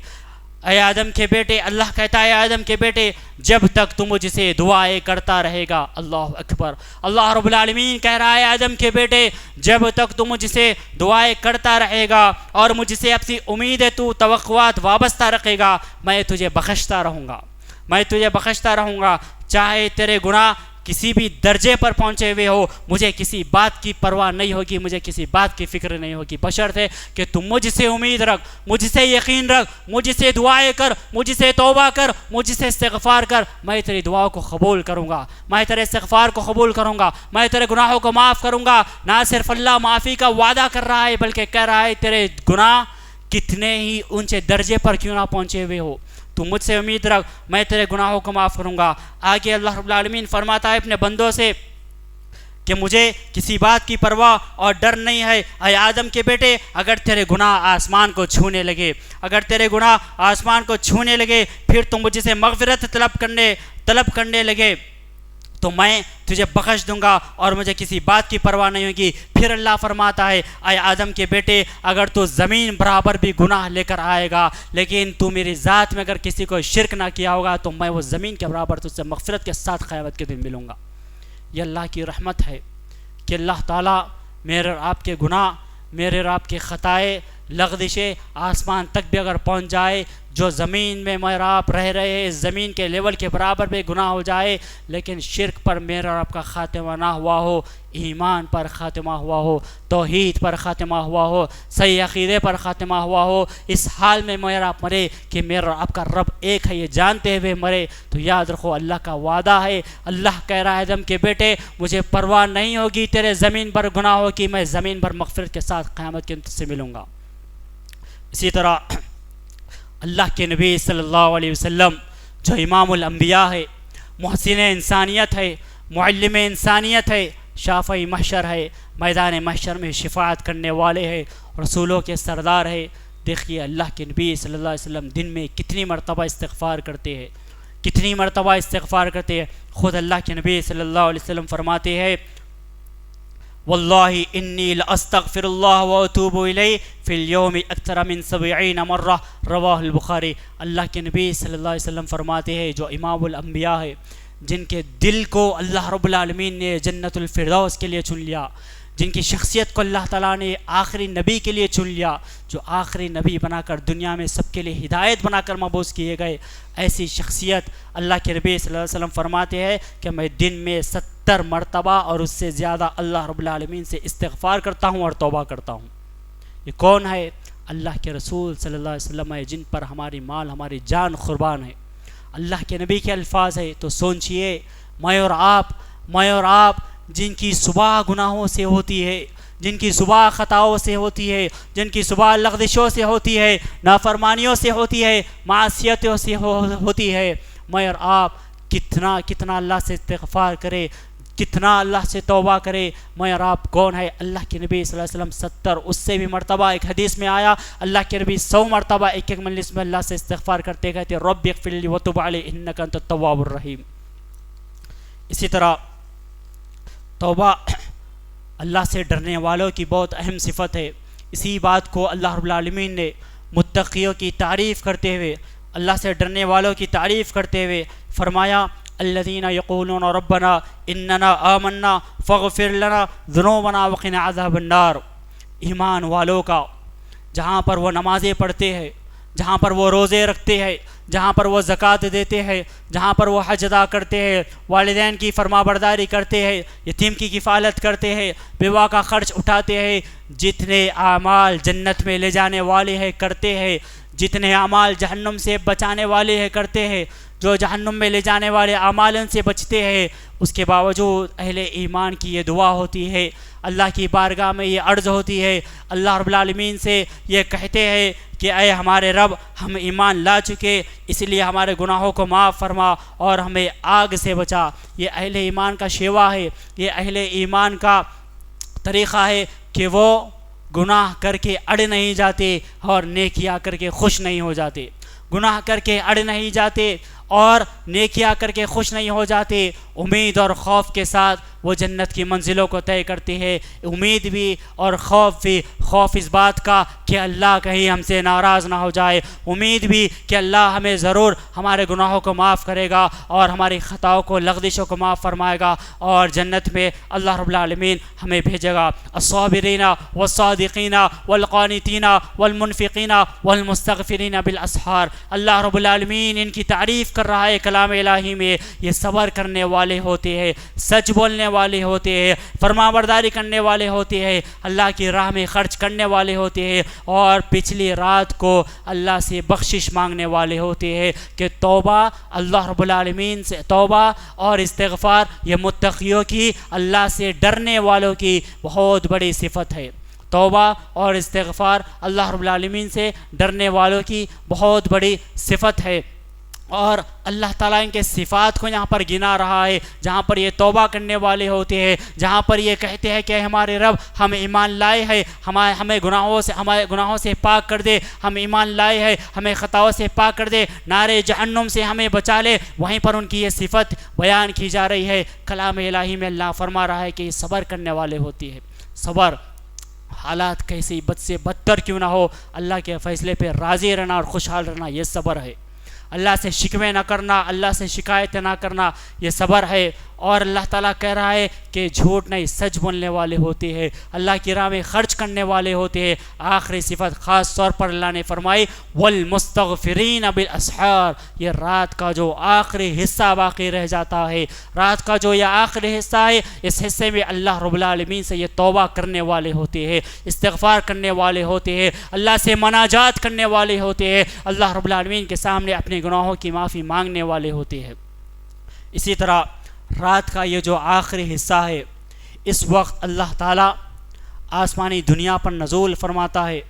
اے آدم کے بیٹے، اللہ کہتا ہے اے آدم کے بیٹے جب تک تم مجھ سے دعائیں کرتا رہے گا. اللہ اکبر. اللہ رب العالمین کہہ رہا ہے آدم کے بیٹے جب تک تم مجھ سے دعائیں کرتا رہے گا اور مجھ سے اپنی امید تو توقعات وابستہ رکھے گا، میں تجھے بخشتا رہوں گا، میں تجھے بخشتا رہوں گا. چاہے تیرے گناہ کسی بھی درجے پر پہنچے ہوئے ہو، مجھے کسی بات کی پرواہ نہیں ہوگی، مجھے کسی بات کی فکر نہیں ہوگی، بشرطے کہ تم مجھ سے امید رکھ، مجھ سے یقین رکھ، مجھ سے دعائیں کر، مجھ سے توبہ کر، مجھ سے استغفار کر. میں تیری دعاؤں کو قبول کروں گا، میں تیرے استغفار کو قبول کروں گا، میں تیرے گناہوں کو معاف کروں گا. نہ صرف اللہ معافی کا وعدہ کر رہا ہے بلکہ کہہ رہا ہے تیرے گناہ کتنے ہی اونچے درجے پر کیوں نہ پہنچے ہوئے ہو، تو مجھ سے امید رکھ، میں تیرے گناہوں کو معاف کروں گا. آگے اللہ رب العالمین فرماتا ہے اپنے بندوں سے کہ مجھے کسی بات کی پرواہ اور ڈر نہیں ہے. اے آدم کے بیٹے اگر تیرے گناہ آسمان کو چھونے لگے، اگر تیرے گناہ آسمان کو چھونے لگے، پھر تم مجھ سے مغفرت طلب کرنے لگے تو میں تجھے بخش دوں گا اور مجھے کسی بات کی پرواہ نہیں ہوگی. پھر اللہ فرماتا ہے اے آدم کے بیٹے اگر تو زمین برابر بھی گناہ لے کر آئے گا لیکن تو میری ذات میں اگر کسی کو شرک نہ کیا ہوگا تو میں وہ زمین کے برابر تجھ سے مغفرت کے ساتھ قیامت کے دن ملوں گا. یہ اللہ کی رحمت ہے کہ اللہ تعالیٰ میرے اور آپ کے گناہ، میرے اور آپ کے خطائے، لغزشیں آسمان تک بھی اگر پہنچ جائے، جو زمین میں میں اور آپ رہ رہے ہیں زمین کے لیول کے برابر بھی گناہ ہو جائے لیکن شرک پر میرا اور آپ کا خاتمہ نہ ہوا ہو، ایمان پر خاتمہ ہوا ہو، توحید پر خاتمہ ہوا ہو، صحیح عقیدے پر خاتمہ ہوا ہو، اس حال میں میں اور آپ مرے کہ میرا اور آپ کا رب ایک ہے یہ جانتے ہوئے مرے، تو یاد رکھو اللہ کا وعدہ ہے. اللہ کہہ رہا ہے آدم کے بیٹے مجھے پرواہ نہیں ہوگی تیرے زمین پر گناہوں کی، میں زمین پر مغفرت کے ساتھ قیامت کے دن سے ملوں گا. اسی طرح اللہ کے نبی صلی اللہ علیہ وسلم جو امام الانبیاء ہے، محسن انسانیت ہے، معلم انسانیت ہے، شافعی محشر ہے، میدان محشر میں شفاعت کرنے والے ہیں، رسولوں کے سردار ہے. دیکھیے اللہ کے نبی صلی اللہ علیہ وسلم دن میں کتنی مرتبہ استغفار کرتے ہیں، کتنی مرتبہ استغفار کرتے ہیں. خود اللہ کے نبی صلی اللہ علیہ وسلم فرماتے ہیں واللہ انی لاستغفر اللہ واتوب الیہ فی اليوم اکثر من 70 مرہ، رواہ البخاری. اللہ کے نبی صلی اللہ علیہ وسلم فرماتے ہیں جو امام الانبیاء ہے، جن کے دل کو اللہ رب العالمین نے جنت الفردوس کے لیے چن لیا، جن کی شخصیت کو اللہ تعالیٰ نے آخری نبی کے لیے چن لیا، جو آخری نبی بنا کر دنیا میں سب کے لیے ہدایت بنا کر مبعوث کیے گئے، ایسی شخصیت اللہ کے نبی صلی اللہ علیہ وسلم فرماتے ہیں کہ میں دن میں 70 مرتبہ اور اس سے زیادہ اللہ رب العالمین سے استغفار کرتا ہوں اور توبہ کرتا ہوں. یہ کون ہے؟ اللہ کے رسول صلی اللہ علیہ وسلم ہے، جن پر ہماری مال ہماری جان قربان ہے. اللہ کے نبی کے الفاظ ہے تو سوچئے میں اور آپ جن کی صبح گناہوں سے ہوتی ہے، جن کی صبح خطاؤں سے ہوتی ہے، جن کی صبح لغزشوں سے ہوتی ہے، نافرمانیوں سے ہوتی ہے، معصیتوں سے ہوتی ہے، میں اور آپ کتنا اللہ سے استغفار کرے، کتنا اللہ سے توبہ کرے. میں اور آپ کون ہے؟ اللہ کے نبی صلی اللہ علیہ وسلم 70 اس سے بھی مرتبہ، ایک حدیث میں آیا اللہ کے نبی 100 مرتبہ ایک مجلس میں اللہ سے استغفار کرتے گئے تھے، رب اغفر لی وتب علی انک انت التواب الرحیم. اسی طرح توبہ اللہ سے ڈرنے والوں کی بہت اہم صفت ہے. اسی بات کو اللہ رب العالمین نے متقیوں کی تعریف کرتے ہوئے، اللہ سے ڈرنے والوں کی تعریف کرتے ہوئے فرمایا الذین یقولون ربنا اننا آمنا فاغفر لنا ذنوبنا وقنا عذاب النار. ایمان والوں کا جہاں پر وہ نمازیں پڑھتے ہیں، جہاں پر وہ روزے رکھتے ہیں، جہاں پر وہ زکوٰۃ دیتے ہیں، جہاں پر وہ حج ادا کرتے ہیں، والدین کی فرمانبرداری کرتے ہیں، یتیم کی کفالت کرتے ہیں، بیوہ کا خرچ اٹھاتے ہیں، جتنے اعمال جنت میں لے جانے والے ہیں کرتے ہیں، جتنے اعمال جہنم سے بچانے والے ہیں کرتے ہیں، جو جہنم میں لے جانے والے اعمال سے بچتے ہیں، اس کے باوجود اہل ایمان کی یہ دعا ہوتی ہے، اللہ کی بارگاہ میں یہ عرض ہوتی ہے، اللہ رب العالمین سے یہ کہتے ہیں کہ اے ہمارے رب ہم ایمان لا چکے، اس لیے ہمارے گناہوں کو معاف فرما اور ہمیں آگ سے بچا۔ یہ اہل ایمان کا شیوا ہے، یہ اہل ایمان کا طریقہ ہے کہ وہ گناہ کر کے اڑ نہیں جاتے اور نیکیاں کر کے خوش نہیں ہو جاتے، گناہ کر کے اڑ نہیں جاتے اور نیکیاں کر کے خوش نہیں ہو جاتے، امید اور خوف کے ساتھ وہ جنت کی منزلوں کو طے کرتے ہیں۔ امید بھی اور خوف بھی، خوف اس بات کا کہ اللہ کہیں ہم سے ناراض نہ ہو جائے، امید بھی کہ اللہ ہمیں ضرور ہمارے گناہوں کو معاف کرے گا اور ہماری خطاؤں کو، لغزشوں کو معاف فرمائے گا اور جنت میں اللہ رب العالمین ہمیں بھیجے گا۔ الصابرین والصادقین والقانتین والمنفقین والمستغفرین بالاسحار، اللہ رب العالمین ان کی تعریف کر رہا ہے کلام الہی میں۔ یہ صبر کرنے والے ہوتے ہیں، سچ بولنے والے ہوتے ہیں، فرما برداری کرنے والے ہوتے ہیں، اللہ کی راہ میں خرچ کرنے والے ہوتے ہیں اور پچھلی رات کو اللہ سے بخشش مانگنے والے ہوتے ہیں۔ کہ توبہ اللہ رب العالمین سے، توبہ اور استغفار یہ متقیوں کی، اللہ سے ڈرنے والوں کی بہت بڑی صفت ہے۔ توبہ اور استغفار اللہ رب العالمین سے ڈرنے والوں کی بہت بڑی صفت ہے، اور اللہ تعالیٰ ان کے صفات کو یہاں پر گنا رہا ہے۔ جہاں پر یہ توبہ کرنے والے ہوتے ہیں، جہاں پر یہ کہتے ہیں کہ ہمارے رب ہم ایمان لائے ہیں، ہمیں ہمارے گناہوں سے پاک کر دے، ہم ایمان لائے ہیں، ہمیں خطاؤں سے پاک کر دے، نارے جہنم سے ہمیں بچا لے، وہیں پر ان کی یہ صفت بیان کی جا رہی ہے۔ کلام الہی میں اللہ فرما رہا ہے کہ یہ صبر کرنے والے ہوتی ہے۔ صبر، حالات کیسی بد سے بدتر کیوں نہ ہو، اللہ کے فیصلے پہ راضی رہنا اور خوشحال رہنا یہ صبر ہے۔ اللہ سے شکوے نہ کرنا، اللہ سے شکایت نہ کرنا یہ صبر ہے۔ اور اللہ تعالیٰ کہہ رہا ہے کہ جھوٹ نہیں، سچ بولنے والے ہوتے ہیں، اللہ کی راہ میں خرچ کرنے والے ہوتے ہیں۔ آخری صفت خاص طور پر اللہ نے فرمائی والمستغفرین بالاسحار، یہ رات کا جو آخری حصہ باقی رہ جاتا ہے، رات کا جو یہ آخری حصہ ہے، اس حصے میں اللہ رب العالمین سے یہ توبہ کرنے والے ہوتے ہیں، استغفار کرنے والے ہوتے ہیں، اللہ سے مناجات کرنے والے ہوتے ہیں، اللہ رب العالمین کے سامنے اپنے گناہوں کی معافی مانگنے والے ہوتے ہیں۔ اسی طرح رات کا یہ جو آخری حصہ ہے، اس وقت اللہ تعالیٰ آسمانی دنیا پر نزول فرماتا ہے،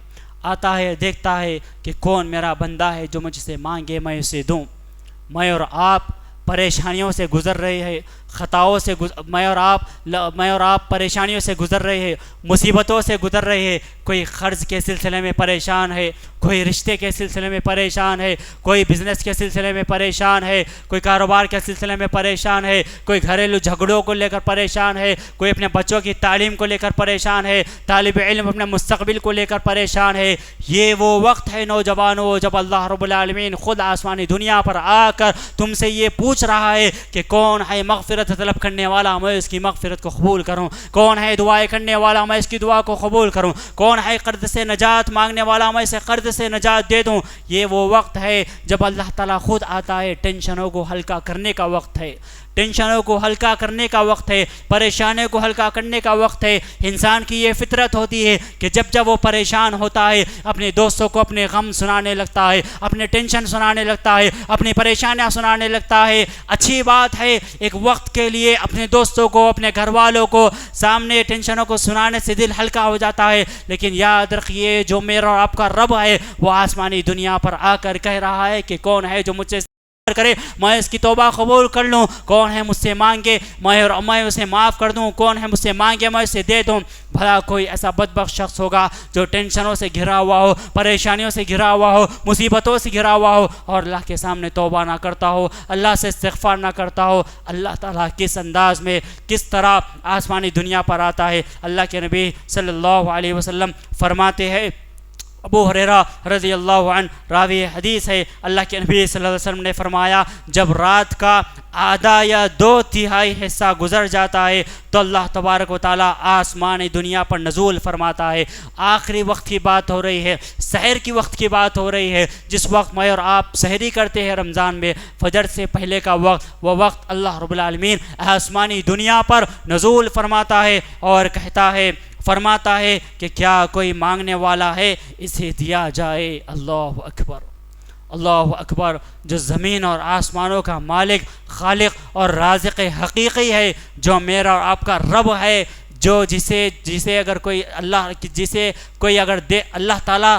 آتا ہے، دیکھتا ہے کہ کون میرا بندہ ہے جو مجھ سے مانگے میں اسے دوں۔ میں اور آپ پریشانیوں سے گزر رہے ہیں، خطاؤں سے میں اور آپ پریشانیوں سے گزر رہے ہیں، مصیبتوں سے گزر رہے ہیں۔ کوئی قرض کے سلسلے میں پریشان ہے، کوئی رشتے کے سلسلے میں پریشان ہے، کوئی بزنس کے سلسلے میں پریشان ہے، کوئی کاروبار کے سلسلے میں پریشان ہے، کوئی گھریلو جھگڑوں کو لے کر پریشان ہے، کوئی اپنے بچوں کی تعلیم کو لے کر پریشان ہے، طالب علم اپنے مستقبل کو لے کر پریشان ہے۔ یہ وہ وقت ہے نوجوانوں جب اللہ رب العالمین خود آسمانی دنیا پر آ کر تم سے یہ پوچھ رہا ہے کہ کون ہے مغفرت طلب کرنے والا، میں اس کی مغفرت کو قبول کروں، کون ہے دعائیں کرنے والا، میں اس کی دعا کو قبول کروں، کون ہے قرض سے نجات مانگنے والا، میں اسے قرض سے نجات دے دوں۔ یہ وہ وقت ہے جب اللہ تعالیٰ خود آتا ہے، ٹینشنوں کو ہلکا کرنے کا وقت ہے، ٹینشنوں کو ہلکا کرنے کا وقت ہے، پریشانیوں کو ہلکا کرنے کا وقت ہے۔ انسان کی یہ فطرت ہوتی ہے کہ جب وہ پریشان ہوتا ہے اپنے دوستوں کو اپنے غم سنانے لگتا ہے، اپنے ٹینشن سنانے لگتا ہے، اپنی پریشانیاں سنانے لگتا ہے۔ اچھی بات ہے ایک وقت کے لیے اپنے دوستوں کو، اپنے گھر والوں کو سامنے ٹینشنوں کو سنانے سے دل ہلکا ہو جاتا ہے، لیکن یاد رکھیے جو میرا اور آپ کا رب ہے وہ آسمانی دنیا پر آ کر کہہ رہا ہے کہ کون ہے جو مجھ سے کرے میں اس کی توبہ قبول کر لوں، کون ہے مجھ سے مانگے میں اسے معاف کر دوں، کون ہے مجھ سے مانگے میں اسے دے دوں۔ بھلا کوئی ایسا بدبخت شخص ہوگا جو ٹینشنوں سے گھرا ہوا ہو، پریشانیوں سے گھرا ہوا ہو، مصیبتوں سے گھرا ہوا ہو اور اللہ کے سامنے توبہ نہ کرتا ہو، اللہ سے استغفار نہ کرتا ہو۔ اللہ تعالیٰ کس انداز میں، کس طرح آسمانی دنیا پر آتا ہے۔ اللہ کے نبی صلی اللہ علیہ وسلم فرماتے ہیں، ابو ہریرہ رضی اللہ عنہ راوی حدیث ہے، اللہ کے نبی صلی اللہ علیہ وسلم نے فرمایا جب رات کا آدھا یا 2/3 حصہ گزر جاتا ہے تو اللہ تبارک و تعالیٰ آسمانی دنیا پر نزول فرماتا ہے۔ آخری وقت کی بات ہو رہی ہے، سحر کی وقت کی بات ہو رہی ہے، جس وقت میں اور آپ سحری کرتے ہیں رمضان میں، فجر سے پہلے کا وقت، وہ وقت اللہ رب العالمین آسمانی دنیا پر نزول فرماتا ہے اور فرماتا ہے کہ کیا کوئی مانگنے والا ہے اسے دیا جائے۔ اللہ اکبر، اللہ اکبر۔ جو زمین اور آسمانوں کا مالک، خالق اور رازق حقیقی ہے، جو میرا اور آپ کا رب ہے، جو جسے اگر کوئی اللہ تعالیٰ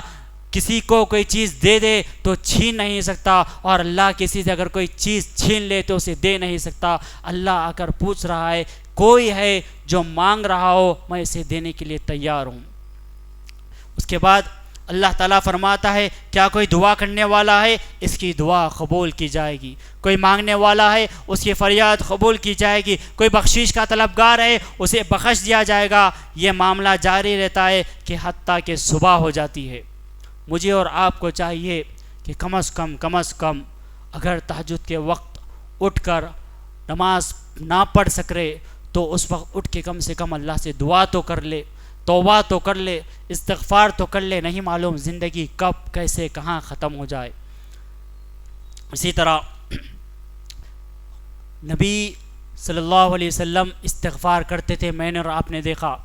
کسی کو کوئی چیز دے دے تو چھین نہیں سکتا، اور اللہ کسی سے اگر کوئی چیز چھین لے تو اسے دے نہیں سکتا۔ اللہ آ کر پوچھ رہا ہے کوئی ہے جو مانگ رہا ہو، میں اسے دینے کے لیے تیار ہوں۔ اس کے بعد اللہ تعالیٰ فرماتا ہے کیا کوئی دعا کرنے والا ہے، اس کی دعا قبول کی جائے گی۔ کوئی مانگنے والا ہے، اس کی فریاد قبول کی جائے گی۔ کوئی بخشش کا طلبگار ہے، اسے بخش دیا جائے گا۔ یہ معاملہ جاری رہتا ہے کہ حتیٰ کہ صبح ہو جاتی ہے۔ مجھے اور آپ کو چاہیے کہ کم از کم اگر تہجد کے وقت اٹھ کر نماز نہ پڑھ سکے تو اس وقت اٹھ کے کم سے کم اللہ سے دعا تو کر لے، توبہ تو کر لے، استغفار تو کر لے۔ نہیں معلوم زندگی کب کیسے کہاں ختم ہو جائے۔ اسی طرح نبی صلی اللہ علیہ وسلم استغفار کرتے تھے۔ میں نے اور آپ نے دیکھا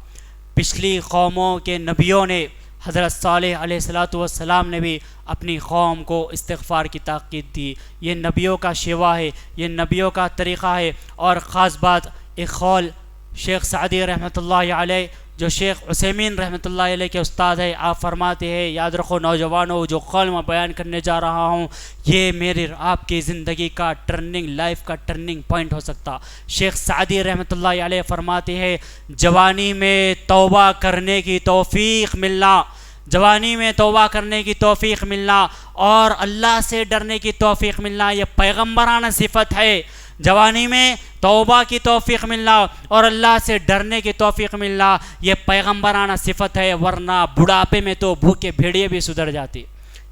پچھلی قوموں کے نبیوں نے، حضرت صالح علیہ السلام نے بھی اپنی قوم کو استغفار کی تاکید دی۔ یہ نبیوں کا شیوا ہے، یہ نبیوں کا طریقہ ہے۔ اور خاص بات ایک قول شیخ سعدی رحمۃ اللہ علیہ، جو شیخ عثیمین رحمۃ اللہ علیہ کے استاد ہے، آپ فرماتے ہیں یاد رکھو نوجوانوں، جو قول میں بیان کرنے جا رہا ہوں یہ میری آپ کی زندگی کا لائف کا ٹرننگ پوائنٹ ہو سکتا۔ شیخ سعدی رحمۃ اللہ علیہ فرماتے ہیں جوانی میں توبہ کرنے کی توفیق ملنا، جوانی میں توبہ کرنے کی توفیق ملنا اور اللہ سے ڈرنے کی توفیق ملنا یہ پیغمبرانہ صفت ہے۔ جوانی میں توبہ کی توفیق ملنا اور اللہ سے ڈرنے کی توفیق ملنا یہ پیغمبرانہ صفت ہے، ورنہ بڑھاپے میں تو بھوکے بھیڑیے بھی سدھر جاتی۔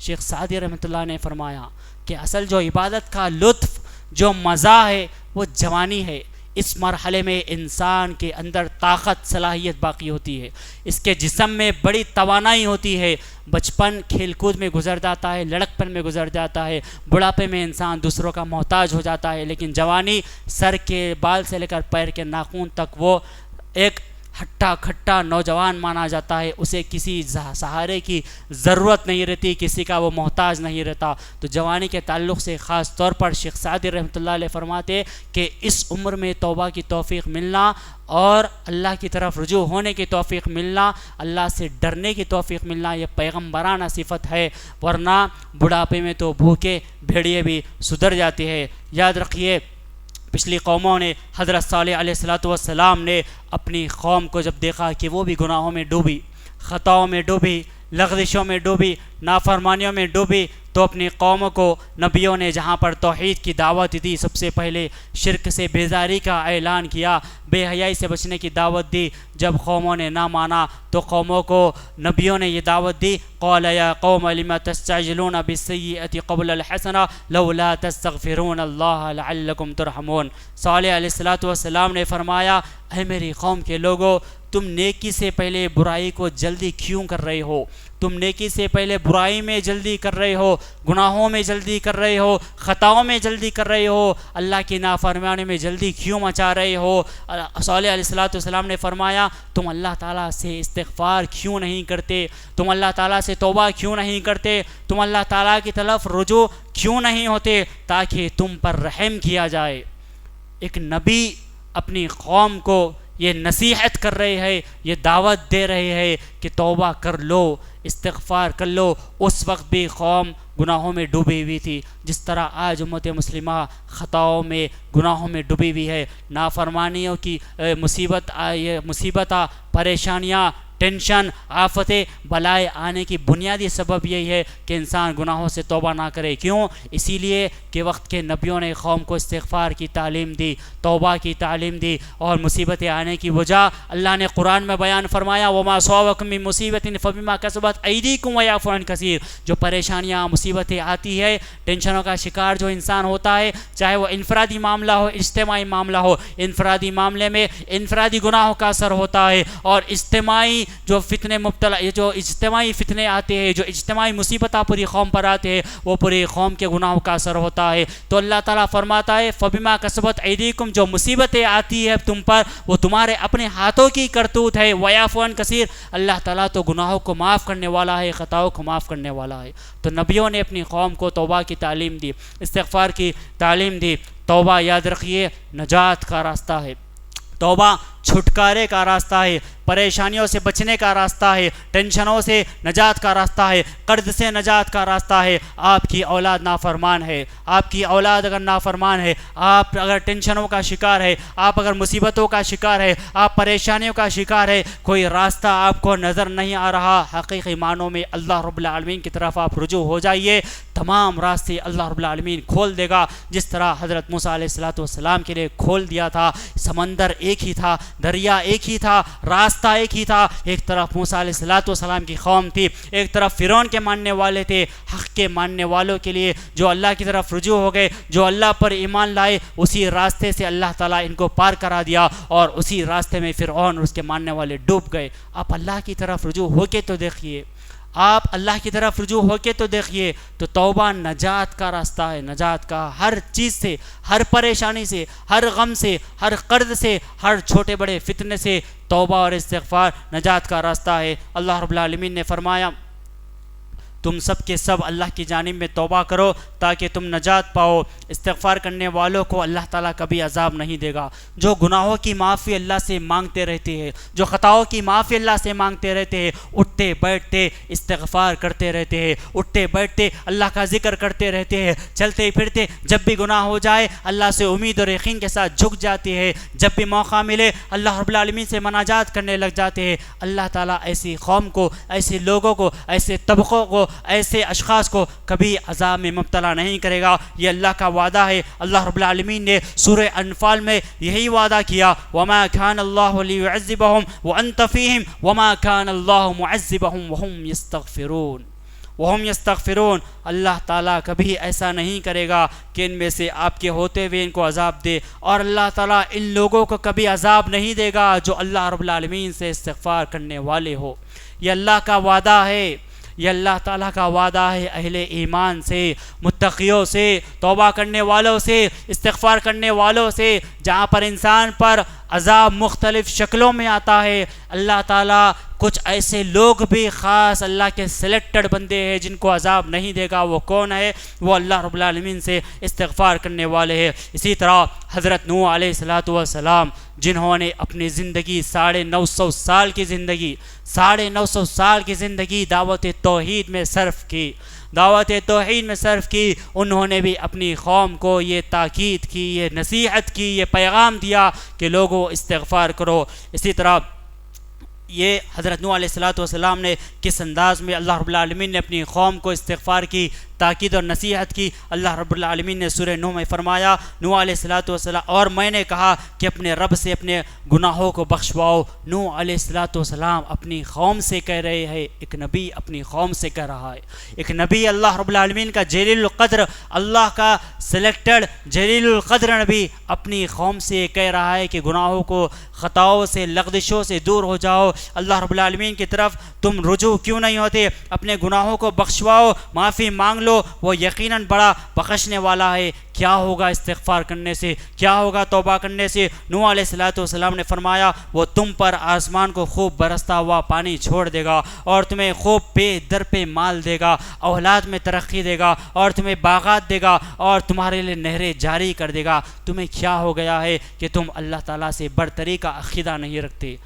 شیخ سعدی رحمۃ اللہ نے فرمایا کہ اصل جو عبادت کا لطف، جو مزہ ہے وہ جوانی ہے۔ اس مرحلے میں انسان کے اندر طاقت، صلاحیت باقی ہوتی ہے، اس کے جسم میں بڑی توانائی ہوتی ہے۔ بچپن کھیل کود میں گزر جاتا ہے، لڑکپن میں گزر جاتا ہے، بڑھاپے میں انسان دوسروں کا محتاج ہو جاتا ہے، لیکن جوانی سر کے بال سے لے کر پیر کے ناخن تک وہ ایک ہٹا کھٹا نوجوان مانا جاتا ہے، اسے کسی سہارے کی ضرورت نہیں رہتی، کسی کا وہ محتاج نہیں رہتا۔ تو جوانی کے تعلق سے خاص طور پر شیخ سعدی رحمۃ اللہ علیہ فرماتے کہ اس عمر میں توبہ کی توفیق ملنا اور اللہ کی طرف رجوع ہونے کی توفیق ملنا، اللہ سے ڈرنے کی توفیق ملنا یہ پیغمبرانہ صفت ہے، ورنہ بڑھاپے میں تو بھوکے بھیڑیے بھی سدھر جاتے ہیں۔ یاد رکھیے پچھلی قوموں نے، حضرت صالح علیہ السلام نے اپنی قوم کو جب دیکھا کہ وہ بھی گناہوں میں ڈوبی، خطاؤں میں ڈوبی، لغزشوں میں ڈوبی، نافرمانیوں میں ڈوبی، تو اپنی قوم کو نبیوں نے جہاں پر توحید کی دعوت دی سب سے پہلے شرک سے بیزاری کا اعلان کیا، بے حیائی سے بچنے کی دعوت دی۔ جب قوموں نے نہ مانا تو قوموں کو نبیوں نے یہ دعوت دی قال یا قوم لما تستعجلون بالسیئۃ قبل الحسنہ لولا تستغفرون اللہ لعلکم ترحمون۔ صالح علیہ السلام نے فرمایا اے میری قوم کے لوگو، تم نیکی سے پہلے برائی کو جلدی کیوں کر رہے ہو؟ تم نیکی سے پہلے برائی میں جلدی کر رہے ہو، گناہوں میں جلدی کر رہے ہو، خطاؤں میں جلدی کر رہے ہو، اللہ کی نافرمانی میں جلدی کیوں مچا رہے ہو؟ صالح علیہ السلام نے فرمایا تم اللہ تعالیٰ سے استغفار کیوں نہیں کرتے؟ تم اللہ تعالیٰ سے توبہ کیوں نہیں کرتے؟ تم اللہ تعالیٰ کی طرف رجوع کیوں نہیں ہوتے تاکہ تم پر رحم کیا جائے؟ ایک نبی اپنی قوم کو یہ نصیحت کر رہے ہیں، یہ دعوت دے رہے ہیں کہ توبہ کر لو، استغفار کر لو۔ اس وقت بھی قوم گناہوں میں ڈوبی ہوئی تھی، جس طرح آج امت مسلمہ خطاؤں میں، گناہوں میں ڈوبی ہوئی ہے۔ نافرمانیوں کی مصیبتیں، پریشانیاں، ٹینشن، آفتیں، بلائے آنے کی بنیادی سبب یہی ہے کہ انسان گناہوں سے توبہ نہ کرے۔ کیوں؟ اسی لیے کہ وقت کے نبیوں نے قوم کو استغفار کی تعلیم دی، توبہ کی تعلیم دی، اور مصیبتیں آنے کی وجہ اللہ نے قرآن میں بیان فرمایا وما اصابکم من مصیبۃ فبما کسبت ایدیکم ویعفو عن کثیر۔ جو پریشانیاں، مصیبتیں آتی ہے، ٹینشنوں کا شکار جو انسان ہوتا ہے، چاہے وہ انفرادی معاملہ ہو، اجتماعی معاملہ ہو، انفرادی معاملے میں انفرادی گناہوں کا اثر ہوتا ہے، اور اجتماعی جو فتنے مبتلا، جو اجتماعی فتنے آتے ہیں، جو اجتماعی مصیبتیں پوری قوم پر آتے ہیں، وہ پوری قوم کے گناہوں کا اثر ہوتا ہے۔ تو اللہ تعالیٰ فرماتا ہے فبما کسبت ایدیکم، جو مصیبتیں آتی ہے تم پر وہ تمہارے اپنے ہاتھوں کی کرتوت ہے، ویعفو عن کثیر، اللہ تعالیٰ تو گناہوں کو معاف کرنے والا ہے، خطاؤں کو معاف کرنے والا ہے۔ تو نبیوں نے اپنی قوم کو توبہ کی تعلیم دی، استغفار کی تعلیم دی۔ توبہ یاد رکھیے نجات کا راستہ ہے۔ توبہ چھٹکارے کا راستہ ہے، پریشانیوں سے بچنے کا راستہ ہے، ٹینشنوں سے نجات کا راستہ ہے، قرض سے نجات کا راستہ ہے۔ آپ کی اولاد نافرمان ہے، آپ کی اولاد اگر نافرمان ہے، آپ اگر ٹینشنوں کا شکار ہے، آپ اگر مصیبتوں کا شکار ہے، آپ پریشانیوں کا شکار ہے، کوئی راستہ آپ کو نظر نہیں آ رہا، حقیقی معنوں میں اللہ رب العالمین کی طرف آپ رجوع ہو جائیے، تمام راستے اللہ رب العالمین کھول دے گا، جس طرح حضرت موسیٰ علیہ السلام کے لیے کھول دیا تھا۔ سمندر ایک ہی تھا، دریا ایک ہی تھا، راستہ ایک ہی تھا، ایک طرف موسیٰ علیہ السلام کی قوم تھی، ایک طرف فرعون کے ماننے والے تھے۔ حق کے ماننے والوں کے لیے جو اللہ کی طرف رجوع ہو گئے، جو اللہ پر ایمان لائے، اسی راستے سے اللہ تعالیٰ ان کو پار کرا دیا، اور اسی راستے میں فرعون اور اس کے ماننے والے ڈوب گئے۔ آپ اللہ کی طرف رجوع ہو کے تو دیکھیے، آپ اللہ کی طرف رجوع ہو کے تو دیکھیے، تو توبہ نجات کا راستہ ہے، نجات کا، ہر چیز سے، ہر پریشانی سے، ہر غم سے، ہر قرض سے، ہر چھوٹے بڑے فتنے سے توبہ اور استغفار نجات کا راستہ ہے۔ اللہ رب العالمین نے فرمایا تم سب کے سب اللہ کی جانب میں توبہ کرو تاکہ تم نجات پاؤ۔ استغفار کرنے والوں کو اللہ تعالیٰ کبھی عذاب نہیں دے گا۔ جو گناہوں کی معافی اللہ سے مانگتے رہتے ہیں، جو خطاؤں کی معافی اللہ سے مانگتے رہتے ہیں، اٹھتے بیٹھتے استغفار کرتے رہتے ہیں، اٹھتے بیٹھتے اللہ کا ذکر کرتے رہتے ہیں، چلتے پھرتے جب بھی گناہ ہو جائے اللہ سے امید اور یقین کے ساتھ جھک جاتے ہیں، جب بھی موقع ملے اللہ رب العالمین سے مناجات کرنے لگ جاتے ہیں، اللہ تعالیٰ ایسی قوم کو، ایسے لوگوں کو، ایسے طبقوں کو، ایسے اشخاص کو کبھی عذاب میں مبتلا نہیں کرے گا۔ یہ اللہ کا وعدہ ہے۔ اللہ رب العالمین نے سورہ انفال میں یہی وعدہ کیا، وَمَا كَانَ اللَّهُ لِيُعَذِّبَهُمْ وَأَنْتَ فِيهِمْ وَمَا كَانَ اللَّهُ مُعَذِّبَهُمْ وَهُمْ يَسْتَغْفِرُونَ۔ اللہ تعالیٰ کبھی ایسا نہیں کرے گا کہ ان میں سے آپ کے ہوتے ہوئے ان کو عذاب دے، اور اللہ تعالیٰ ان لوگوں کو کبھی عذاب نہیں دے گا جو اللہ رب العالمین سے استغفار کرنے والے ہو۔ یہ اللہ کا وعدہ ہے، یہ اللہ تعالیٰ کا وعدہ ہے اہل ایمان سے، متقیوں سے، توبہ کرنے والوں سے، استغفار کرنے والوں سے۔ جہاں پر انسان پر عذاب مختلف شکلوں میں آتا ہے، اللہ تعالیٰ کچھ ایسے لوگ بھی خاص اللہ کے سلیکٹڈ بندے ہیں جن کو عذاب نہیں دے گا۔ وہ کون ہے؟ وہ اللہ رب العالمین سے استغفار کرنے والے ہیں۔ اسی طرح حضرت نوح علیہ السلام جنہوں نے اپنی زندگی 950 سال کی زندگی 950 سال کی زندگی دعوت توحید میں صرف کی، دعوت توحید میں صرف کی، انہوں نے بھی اپنی قوم کو یہ تاکید کی، یہ نصیحت کی، یہ پیغام دیا کہ لوگوں استغفار کرو۔ اسی طرح یہ حضرت نوح علیہ السلام نے کس انداز میں اللہ رب العالمین نے اپنی قوم کو استغفار کی تاکید اور نصیحت کی۔ اللہ رب العالمین نے سورہ نوح میں فرمایا، نوح علیہ السلام، اور میں نے کہا کہ اپنے رب سے اپنے گناہوں کو بخشواؤ۔ نوح علیہ السلام اپنی قوم سے کہہ رہے ہیں، ایک نبی اپنی قوم سے کہہ رہا ہے، ایک نبی اللہ رب العالمین کا جلیل القدر، اللہ کا سلیکٹڈ جلیل القدر نبی اپنی قوم سے کہہ رہا ہے کہ گناہوں کو، خطاؤں سے، لغزشوں سے دور ہو جاؤ، اللہ رب العالمین کی طرف تم رجوع کیوں نہیں ہوتے؟ اپنے گناہوں کو بخشواؤ، معافی مانگ لو، وہ یقیناً بڑا بخشنے والا ہے۔ کیا ہوگا استغفار کرنے سے؟ کیا ہوگا توبہ کرنے سے؟ نوح علیہ السلام نے فرمایا وہ تم پر آسمان کو خوب برستا ہوا پانی چھوڑ دے گا، اور تمہیں خوب پے در پہ مال دے گا، اولاد میں ترقی دے گا، اور تمہیں باغات دے گا، اور تمہارے لیے نہریں جاری کر دے گا۔ تمہیں کیا ہو گیا ہے کہ تم اللہ تعالیٰ سے برتری کا عقیدہ نہیں رکھتے؟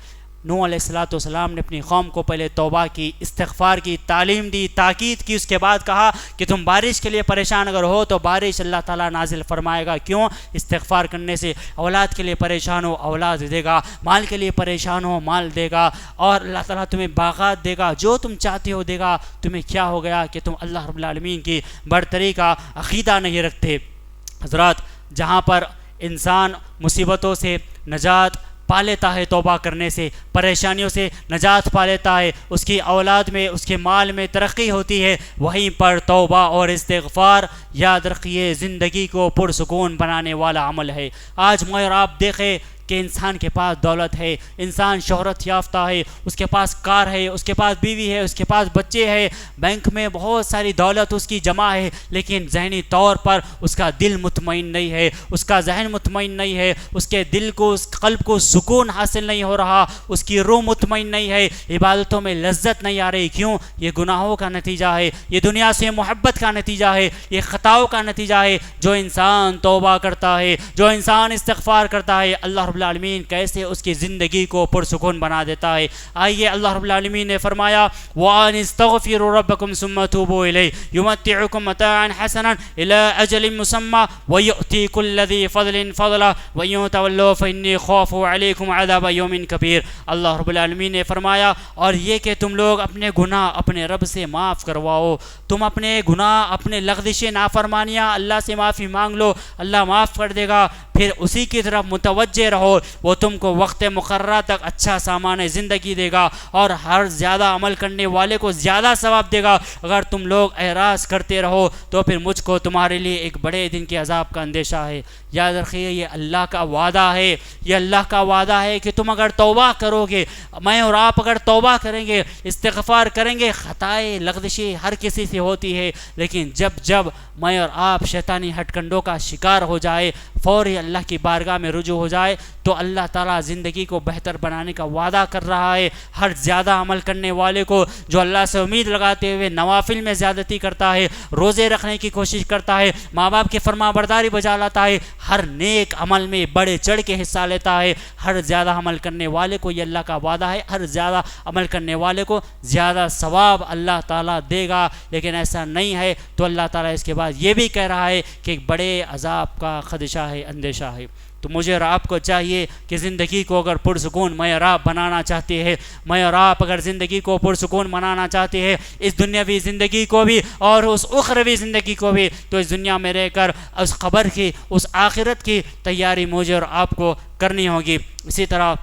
نوح علیہ السلام نے اپنی قوم کو پہلے توبہ کی، استغفار کی، تعلیم دی، تاکید کی، اس کے بعد کہا کہ تم بارش کے لیے پریشان اگر ہو تو بارش اللہ تعالیٰ نازل فرمائے گا۔ کیوں؟ استغفار کرنے سے۔ اولاد کے لیے پریشان ہو اولاد دے گا، مال کے لیے پریشان ہو مال دے گا، اور اللہ تعالیٰ تمہیں باغات دے گا، جو تم چاہتے ہو دے گا۔ تمہیں کیا ہو گیا کہ تم اللہ رب العالمین کی برتری کا عقیدہ نہیں رکھتے؟ حضرات، جہاں پر انسان مصیبتوں سے نجات پا لیتا ہے، توبہ کرنے سے پریشانیوں سے نجات پا لیتا ہے، اس کی اولاد میں، اس کے مال میں ترقی ہوتی ہے، وہیں پر توبہ اور استغفار یاد رکھیے زندگی کو پرسکون بنانے والا عمل ہے۔ آج میں اور آپ دیکھیں کہ انسان کے پاس دولت ہے، انسان شہرت یافتہ ہے، اس کے پاس کار ہے، اس کے پاس بیوی ہے، اس کے پاس بچے ہیں، بینک میں بہت ساری دولت اس کی جمع ہے، لیکن ذہنی طور پر اس کا دل مطمئن نہیں ہے، اس کا ذہن مطمئن نہیں ہے، اس کے دل کو، اس قلب کو سکون حاصل نہیں ہو رہا، اس کی روح مطمئن نہیں ہے، عبادتوں میں لذت نہیں آ رہی۔ کیوں؟ یہ گناہوں کا نتیجہ ہے، یہ دنیا سے محبت کا نتیجہ ہے، یہ خطاؤں کا نتیجہ ہے۔ جو انسان توبہ کرتا ہے، جو انسان استغفار کرتا ہے، اللہ رب العالمین کیسے اس کی زندگی کو پرسکون بنا دیتا ہے۔ آئیے اللہ رب العالمین نے فرمایا وَأَنِ اسْتَغْفِرُوا رَبَّكُمْ ثُمَّ تُوبُوا إِلَيْهِ يُمَتِّعُكُم مَتَاعًا حَسَنًا إِلَىٰ أَجَلٍ مُّسَمًّى وَيُؤْتِي كُلَّ ذِي فَضْلٍ فَضْلَهُ وَإِن تَوَلَّوْا فَإِنِّي خَافُ عَلَيْكُمْ عَذَابَ يَوْمٍ كَبِيرٍ۔ اللہ رب العالمین نے فرمایا اور یہ کہ تم لوگ اپنے گناہ اپنے رب سے معاف کرواؤ، تم اپنے گناہ اپنے لغزشیں نافرمانیاں اللہ سے معافی مانگ لو، اللہ معاف کر دے گا، پھر اسی کی طرف متوجہ رہو، وہ تم کو وقت مقررہ تک اچھا سامان زندگی دے گا اور ہر زیادہ عمل کرنے والے کو زیادہ ثواب دے گا۔ اگر تم لوگ اعراض کرتے رہو تو پھر مجھ کو تمہارے لیے ایک بڑے دن کے عذاب کا اندیشہ ہے۔ یاد رکھیے یہ اللہ کا وعدہ ہے، یہ اللہ کا وعدہ ہے کہ تم اگر توبہ کرو گے، میں اور آپ اگر توبہ کریں گے، استغفار کریں گے، خطائیں لغزشیں ہر کسی سے ہوتی ہے، لیکن جب میں اور آپ شیطانی ہٹ کنڈوں کا شکار ہو جائے، فوری اللہ کی بارگاہ میں رجوع ہو جائے تو اللہ تعالیٰ زندگی کو بہتر بنانے کا وعدہ کر رہا ہے۔ ہر زیادہ عمل کرنے والے کو جو اللہ سے امید لگاتے ہوئے نوافل میں زیادتی کرتا ہے، روزے رکھنے کی کوشش کرتا ہے، ماں باپ کی فرما برداری بجا لاتا ہے، ہر نیک عمل میں بڑے چڑھ کے حصہ لیتا ہے، ہر زیادہ عمل کرنے والے کو یہ اللہ کا وعدہ ہے، ہر زیادہ عمل کرنے والے کو زیادہ ثواب اللہ تعالیٰ دے گا۔ لیکن ایسا نہیں ہے تو اللہ تعالیٰ اس کے بعد یہ بھی کہہ رہا ہے کہ ایک بڑے عذاب کا خدشہ ہے، اندیشہ ہے۔ تو مجھے اور آپ کو چاہیے کہ زندگی کو اگر پرسکون میں اور آپ بنانا چاہتے ہیں، میں اور آپ اگر زندگی کو پرسکون بنانا چاہتے ہیں، اس دنیاوی زندگی کو بھی اور اس اخروی زندگی کو بھی، تو اس دنیا میں رہ کر اس خبر کی، اس آخرت کی تیاری مجھے اور آپ کو کرنی ہوگی۔ اسی طرح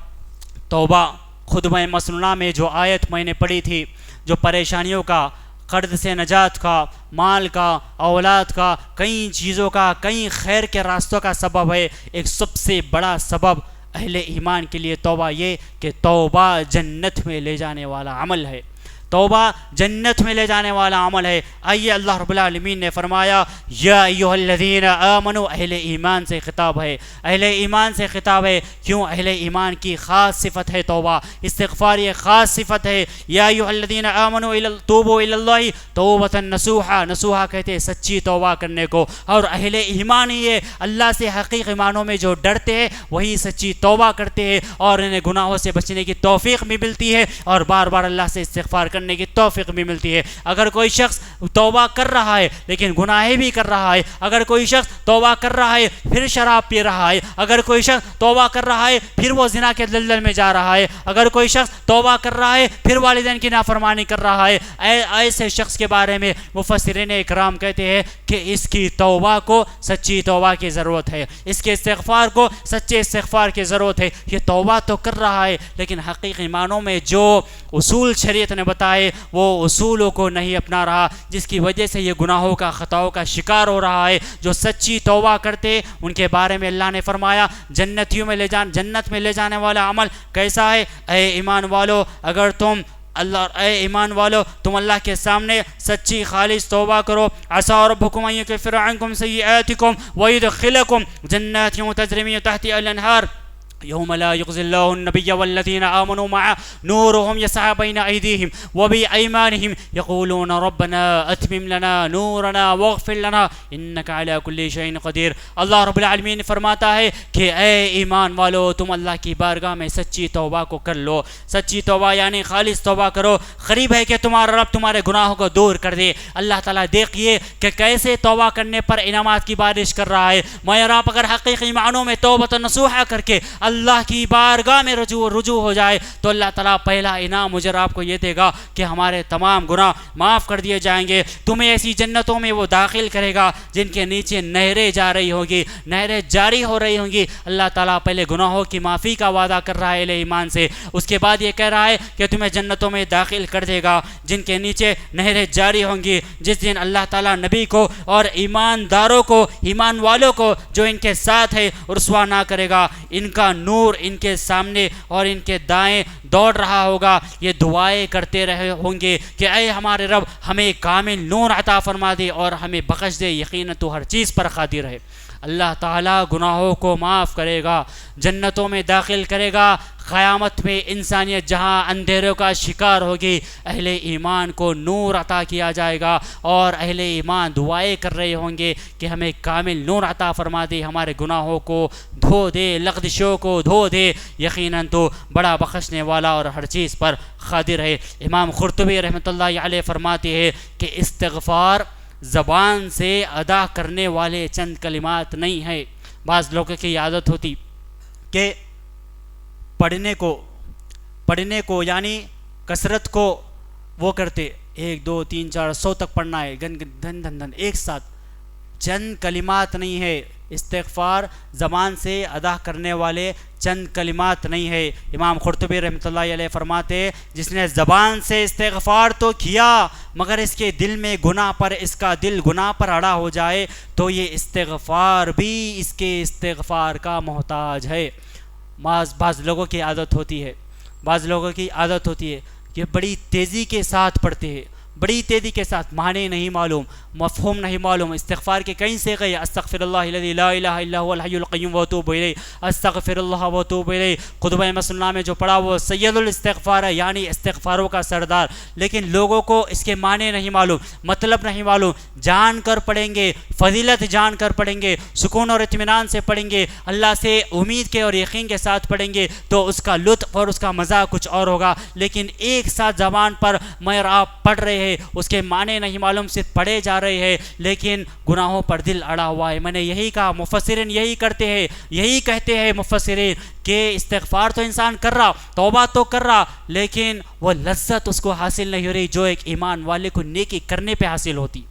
توبہ خطبہ مسنونہ میں جو آیت میں نے پڑھی تھی، جو پریشانیوں کا، قرض سے نجات کا، مال کا، اولاد کا، کئی چیزوں کا، کئی خیر کے راستوں کا سبب ہے، ایک سب سے بڑا سبب اہل ایمان کے لیے توبہ یہ کہ توبہ جنت میں لے جانے والا عمل ہے، توبہ جنت میں لے جانے والا عمل ہے۔ آئیے اللہ رب العالمین نے فرمایا یا ایھا الذین آمنوا، اہل ایمان سے خطاب ہے، اہل ایمان سے خطاب ہے۔ کیوں؟ اہل ایمان کی خاص صفت ہے توبہ، استغفار یہ خاص صفت ہے۔ یا ایھا الذین آمنوا توبوا الی اللہ توبۃ نصوحا، نصوحا کہتے ہیں سچی توبہ کرنے کو، اور اہل ایمان ہی ہے اللہ سے حقیقی معنوں میں جو ڈرتے ہیں وہی سچی توبہ کرتے ہیں اور انہیں گناہوں سے بچنے کی توفیق بھی ملتی ہے اور بار بار اللہ سے استغفار کرنے کی توفیق بھی ملتی ہے۔ اگر کوئی شخص توبہ کر رہا ہے لیکن گناہیں بھی کر رہا ہے، اگر کوئی شخص توبہ کر رہا ہے پھر شراب پی رہا ہے، اگر کوئی شخص توبہ کر رہا ہے پھر وہ زنا کے دلدل میں جا رہا ہے، اگر کوئی شخص توبہ کر رہا ہے پھر والدین کی نافرمانی کر رہا ہے، ایسے شخص کے بارے میں مفسرین اکرام کہتے ہیں کہ اس کی توبہ کو سچی توبہ کی ضرورت ہے، اس کے استغفار کو سچے استغفار کی ضرورت ہے۔ یہ توبہ تو کر رہا ہے لیکن حقیقی معنوں میں جو اصول شریعت نے بتائے وہ اصولوں کو نہیں اپنا رہا، جس کی وجہ سے یہ گناہوں کا، خطاؤں کا شکار ہو رہا ہے۔ جو سچی توبہ کرتے ان کے بارے میں اللہ نے فرمایا جنت میں لے جانے والا عمل کیسا ہے؟ اے ایمان والو، اگر تم تم اللہ کے سامنے سچی خالص توبہ کرو، عسیٰ ربکم ان یکفر عنکم سیئاتکم ویدخلکم جنات تجری من تحتها الانہار یوم لا یخزی اللہ النبی والذین آمنوا معه نورهم يسعى بین ایدیہم وبایمانہم یقولون ربنا اتمم لنا نورنا واغفر لنا انک علی کل شیء قدیر۔ اللہ رب العالمین فرماتا ہے کہ اے ایمان والو، تم اللہ کی بارگاہ میں سچی توبہ کو کر لو۔ سچی توبہ یعنی خالص توبہ کرو، قریب ہے کہ تمہارا رب تمہارے گناہوں کو دور کر دے۔ اللہ تعالیٰ دیکھیے کہ کیسے توبہ کرنے پر انعامات کی بارش کر رہا ہے۔ میں اور آپ اگر حقیقی معنوں میں توبۃ نصوحہ کر کے اللہ کی بارگاہ میں رجوع ہو جائے تو اللہ تعالیٰ پہلا انعام مجھے آپ کو یہ دے گا کہ ہمارے تمام گناہ معاف کر دیے جائیں گے۔ تمہیں ایسی جنتوں میں وہ داخل کرے گا جن کے نیچے نہریں جا رہی ہوگی، نہریں جاری ہو رہی ہوں گی۔ اللہ تعالیٰ پہلے گناہوں کی معافی کا وعدہ کر رہا ہے اہل ایمان سے، اس کے بعد یہ کہہ رہا ہے کہ تمہیں جنتوں میں داخل کر دے گا جن کے نیچے نہریں جاری ہوں گی۔ جس دن اللہ تعالیٰ نبی کو اور ایمانداروں کو، ایمان والوں کو جو ان کے ساتھ ہے رسوا نہ کرے گا، ان کا نور ان کے سامنے اور ان کے دائیں دوڑ رہا ہوگا یہ دعائیں کرتے رہے ہوں گے کہ اے ہمارے رب ہمیں کامل نور عطا فرما دے اور ہمیں بخش دے، یقیناً تو ہر چیز پر قادر ہے۔ اللہ تعالیٰ گناہوں کو معاف کرے گا، جنتوں میں داخل کرے گا۔ قیامت میں انسانیت جہاں اندھیروں کا شکار ہوگی، اہل ایمان کو نور عطا کیا جائے گا، اور اہل ایمان دعائیں کر رہے ہوں گے کہ ہمیں کامل نور عطا فرما دے، ہمارے گناہوں کو دھو دے، لغزشوں کو دھو دے، یقیناً تو بڑا بخشنے والا اور ہر چیز پر قادر ہے۔ امام قرطبی رحمۃ اللہ علیہ فرماتے ہیں کہ استغفار زبان سے ادا کرنے والے چند کلمات نہیں ہے۔ بعض لوگوں کی عادت ہوتی کہ پڑھنے کو یعنی کثرت کو وہ کرتے، 1 2 3 4 100 تک پڑھنا ہے، گن دھن دھن دھن ایک ساتھ۔ چند کلمات نہیں ہے، استغفار زبان سے ادا کرنے والے چند کلمات نہیں ہے۔ امام قرطبی رحمۃ اللہ علیہ فرماتے جس نے زبان سے استغفار تو کیا مگر اس کے دل میں گناہ پر، اس کا دل گناہ پر اڑا ہو جائے تو یہ استغفار بھی اس کے استغفار کا محتاج ہے۔ بعض لوگوں کی عادت ہوتی ہے کہ بڑی تیزی کے ساتھ پڑھتے ہیں، بڑی تیزی کے ساتھ، معنی نہیں معلوم، مفہوم نہیں معلوم۔ استغفار کے کئی صیغے، استغفر اللہ الذی لا الہ الا هو الحی القیوم واتوب الیہ، استغفر اللہ واتوب الیہ۔ قطبہ مسلمہ میں جو پڑھا وہ سید الاستغفار ہے، یعنی استغفاروں کا سردار، لیکن لوگوں کو اس کے معنی نہیں معلوم، مطلب نہیں معلوم۔ جان کر پڑھیں گے، فضیلت جان کر پڑھیں گے، سکون اور اطمینان سے پڑھیں گے، اللہ سے امید کے اور یقین کے ساتھ پڑھیں گے تو اس کا لطف اور اس کا مزہ کچھ اور ہوگا۔ لیکن ایک ساتھ زبان پر میں اور آپ پڑھ رہے ہیں، اس کے معنی نہیں معلوم، صرف پڑھے جا رہے ہیں لیکن گناہوں پر دل اڑا ہوا ہے۔ میں نے یہی کہا، مفسرین یہی کہتے ہیں مفسرین کہ استغفار تو انسان کر رہا، توبہ تو کر رہا، لیکن وہ لذت اس کو حاصل نہیں ہو رہی جو ایک ایمان والے کو نیکی کرنے پہ حاصل ہوتی،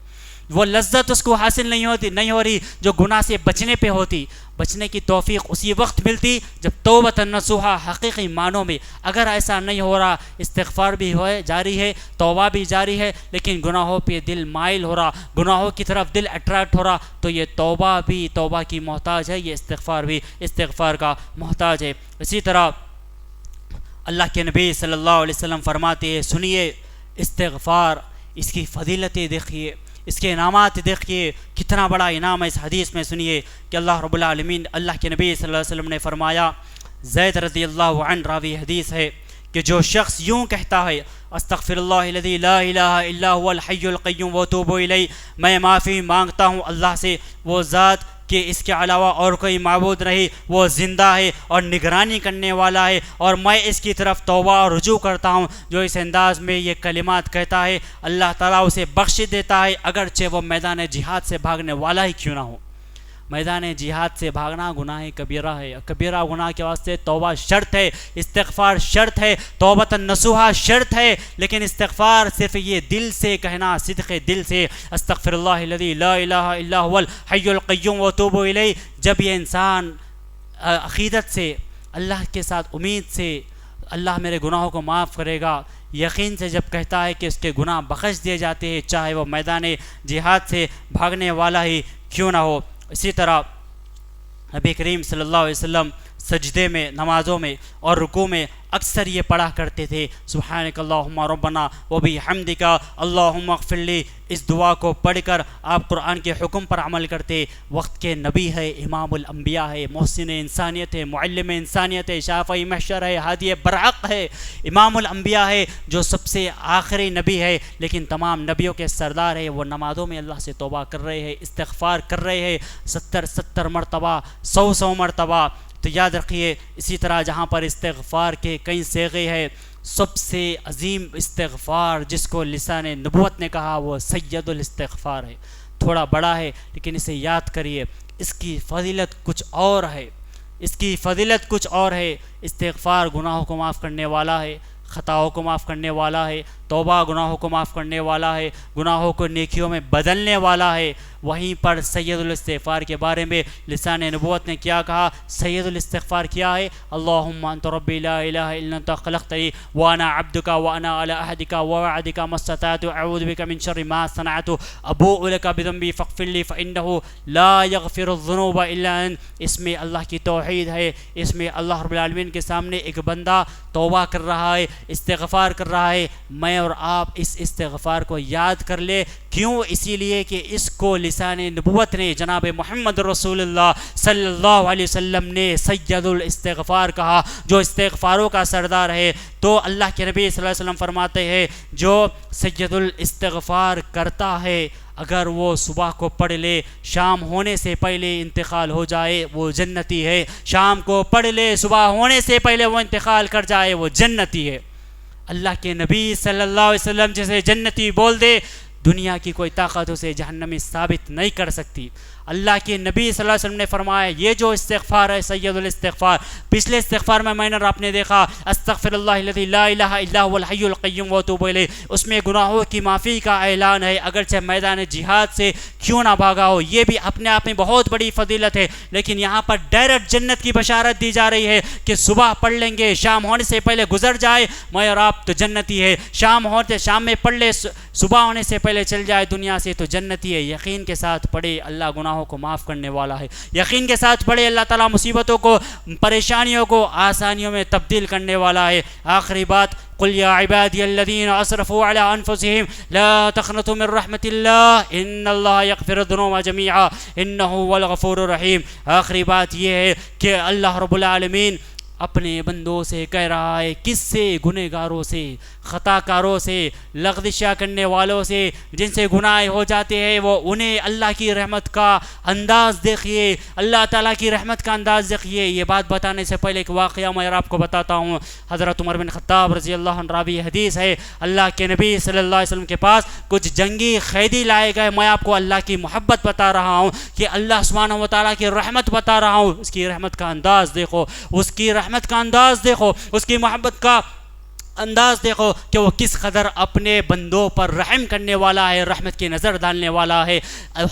وہ لذت اس کو حاصل نہیں ہو رہی جو گناہ سے بچنے پہ ہوتی۔ بچنے کی توفیق اسی وقت ملتی جب توبۃ نصوحا حقیقی معنوں میں۔ اگر ایسا نہیں ہو رہا، استغفار بھی جاری ہے، توبہ بھی جاری ہے، لیکن گناہوں پہ دل مائل ہو رہا، گناہوں کی طرف دل اٹریکٹ ہو رہا، تو یہ توبہ بھی توبہ کی محتاج ہے، یہ استغفار بھی استغفار کا محتاج ہے۔ اسی طرح اللہ کے نبی صلی اللہ علیہ وسلم فرماتے ہیں، سنیے استغفار، اس کی فضیلتیں دیکھیے، اس کے انعامات دیکھیے، کتنا بڑا انعام ہے۔ اس حدیث میں سنیے کہ اللہ رب العالمین، اللہ کے نبی صلی اللہ علیہ وسلم نے فرمایا، زید رضی اللہ عنہ راوی حدیث ہے کہ جو شخص یوں کہتا ہے استغفر اللہ الذی لا الہ الا هو الحی القیوم واتوب الیہ، میں معافی مانگتا ہوں اللہ سے، وہ ذات کہ اس کے علاوہ اور کوئی معبود نہیں، وہ زندہ ہے اور نگرانی کرنے والا ہے، اور میں اس کی طرف توبہ اور رجوع کرتا ہوں۔ جو اس انداز میں یہ کلمات کہتا ہے اللہ تعالیٰ اسے بخش دیتا ہے، اگرچہ وہ میدان جہاد سے بھاگنے والا ہی کیوں نہ ہو۔ میدان جہاد سے بھاگنا گناہ کبیرہ ہے، کبیرہ گناہ کے واسطے توبہ شرط ہے، استغفار شرط ہے، توبۃ نصوحا شرط ہے، لیکن استغفار صرف یہ دل سے کہنا، صدق دل سے، استغفر اللہ الذی لا الہ الا هو الحی القیوم واتوب الیہ۔ جب یہ انسان عقیدت سے، اللہ کے ساتھ امید سے، اللہ میرے گناہوں کو معاف کرے گا، یقین سے جب کہتا ہے کہ اس کے گناہ بخش دیے جاتے ہیں، چاہے وہ میدان جہاد سے بھاگنے والا ہی کیوں نہ ہو۔ اسی طرح نبی کریم صلی اللہ علیہ وسلم سجدے میں، نمازوں میں اور رکوع میں اکثر یہ پڑھا کرتے تھے، سبحانک اللہم ربنا وبحمدک اللہم اغفر لی۔ اس دعا کو پڑھ کر آپ قرآن کے حکم پر عمل کرتے۔ وقت کے نبی ہے، امام الانبیاء ہے، محسن انسانیت ہے، معلم انسانیت ہے، شافعی محشر ہے، ہادی برحق ہے، امام الانبیاء ہے جو سب سے آخری نبی ہے لیکن تمام نبیوں کے سردار ہے۔ وہ نمازوں میں اللہ سے توبہ کر رہے ہیں، استغفار کر رہے ہیں، 70 مرتبہ، 100 مرتبہ۔ تو یاد رکھیے، اسی طرح جہاں پر استغفار کے کئی صیغے ہیں، سب سے عظیم استغفار جس کو لسان نبوت نے کہا وہ سید الاستغفار ہے۔ تھوڑا بڑا ہے لیکن اسے یاد کریے، اس کی فضیلت کچھ اور ہے، اس کی فضیلت کچھ اور ہے۔ استغفار گناہوں کو معاف کرنے والا ہے، خطاؤں کو معاف کرنے والا ہے، توبہ گناہوں کو معاف کرنے والا ہے، گناہوں کو نیکیوں میں بدلنے والا ہے۔ وہیں پر سید الاستغفار کے بارے میں لسان نبوت نے کیا کہا؟ سید الاستغفار کیا ہے؟ اللہم انت ربی لا الہ الا انت خلقتنی وانا عبدک وانا علی عہدک ووعدک ما استطعت اعوذ بک من شر ما صنعت ابوء لک بذنبی فاغفر لی فانہ لا یغفر الذنوب الا انت۔ اس میں اللہ کی توحید ہے، اس میں اللہ رب العالمین کے سامنے ایک بندہ توبہ کر رہا ہے، استغفار کر رہا ہے۔ میں اور آپ اس استغفار کو یاد کر لے، کیوں؟ اسی لیے کہ اس کو لسان نبوت نے جناب محمد رسول اللہ صلی اللہ علیہ وسلم نے سید الاستغفار کہا، جو استغفاروں کا سردار ہے۔ تو اللہ کے نبی صلی اللہ علیہ وسلم فرماتے ہیں جو سید الاستغفار کرتا ہے، اگر وہ صبح کو پڑھ لے، شام ہونے سے پہلے انتقال ہو جائے، وہ جنتی ہے۔ شام کو پڑھ لے، صبح ہونے سے پہلے وہ انتقال کر جائے، وہ جنتی ہے۔ اللہ کے نبی صلی اللہ علیہ وسلم جسے جنتی بول دے، دنیا کی کوئی طاقت اسے جہنمی ثابت نہیں کر سکتی۔ اللہ کے نبی صلی اللہ علیہ وسلم نے فرمایا یہ جو استغفار ہے سید الاستغفار، پچھلے استغفار میں نے اور آپ نے دیکھا استغفر اللہ الذی لا الہ الا هو الحی القیوم واتوب الیہ، اس میں گناہوں کی معافی کا اعلان ہے، اگرچہ میدان جہاد سے کیوں نہ بھاگا ہو، یہ بھی اپنے آپ میں بہت بڑی فضیلت ہے۔ لیکن یہاں پر ڈائریکٹ جنت کی بشارت دی جا رہی ہے کہ صبح پڑھ لیں گے، شام ہونے سے پہلے گزر جائے، میں اور آپ تو جنتی ہے۔ شام میں پڑھ لے، صبح ہونے سے پہلے چل جائے دنیا سے تو جنتی ہے۔ یقین کے ساتھ پڑھے، اللہ گناہوں کو معاف کرنے والا ہے۔ یقین کے ساتھ پڑھے، اللہ تعالیٰ مصیبتوں کو، پریشانیوں کو آسانیوں میں تبدیل کرنے والا ہے۔ آخری بات، قل یا عبادی الذین اسرفوا علی انفسہم لا تقنطوا من رحمت اللہ ان اللہ یغفر الذنوب جمیعا انہ هو الغفور الرحیم۔ آخری بات یہ ہے کہ اللہ رب العالمین اپنے بندوں سے کہہ رہا ہے، کس سے؟ گنہگاروں سے، خطا کاروں سے، لغزشہ کرنے والوں سے، جن سے گناہ ہو جاتے ہیں، وہ انہیں اللہ کی رحمت کا انداز دیکھیے، اللہ تعالیٰ کی رحمت کا انداز دیکھیے۔ یہ بات بتانے سے پہلے ایک واقعہ میں آپ کو بتاتا ہوں۔ حضرت عمر بن خطاب رضی اللہ عنہ راوی حدیث ہے، اللہ کے نبی صلی اللہ علیہ وسلم کے پاس کچھ جنگی قیدی لائے گئے۔ میں آپ کو اللہ کی محبت بتا رہا ہوں کہ اللہ سبحانہ و تعالیٰ کی رحمت بتا رہا ہوں، اس کی رحمت کا انداز دیکھو، اس کی رحمت کا انداز دیکھو، اس کی محبت کا انداز دیکھو کہ وہ کس قدر اپنے بندوں پر رحم کرنے والا ہے، رحمت کی نظر ڈالنے والا ہے۔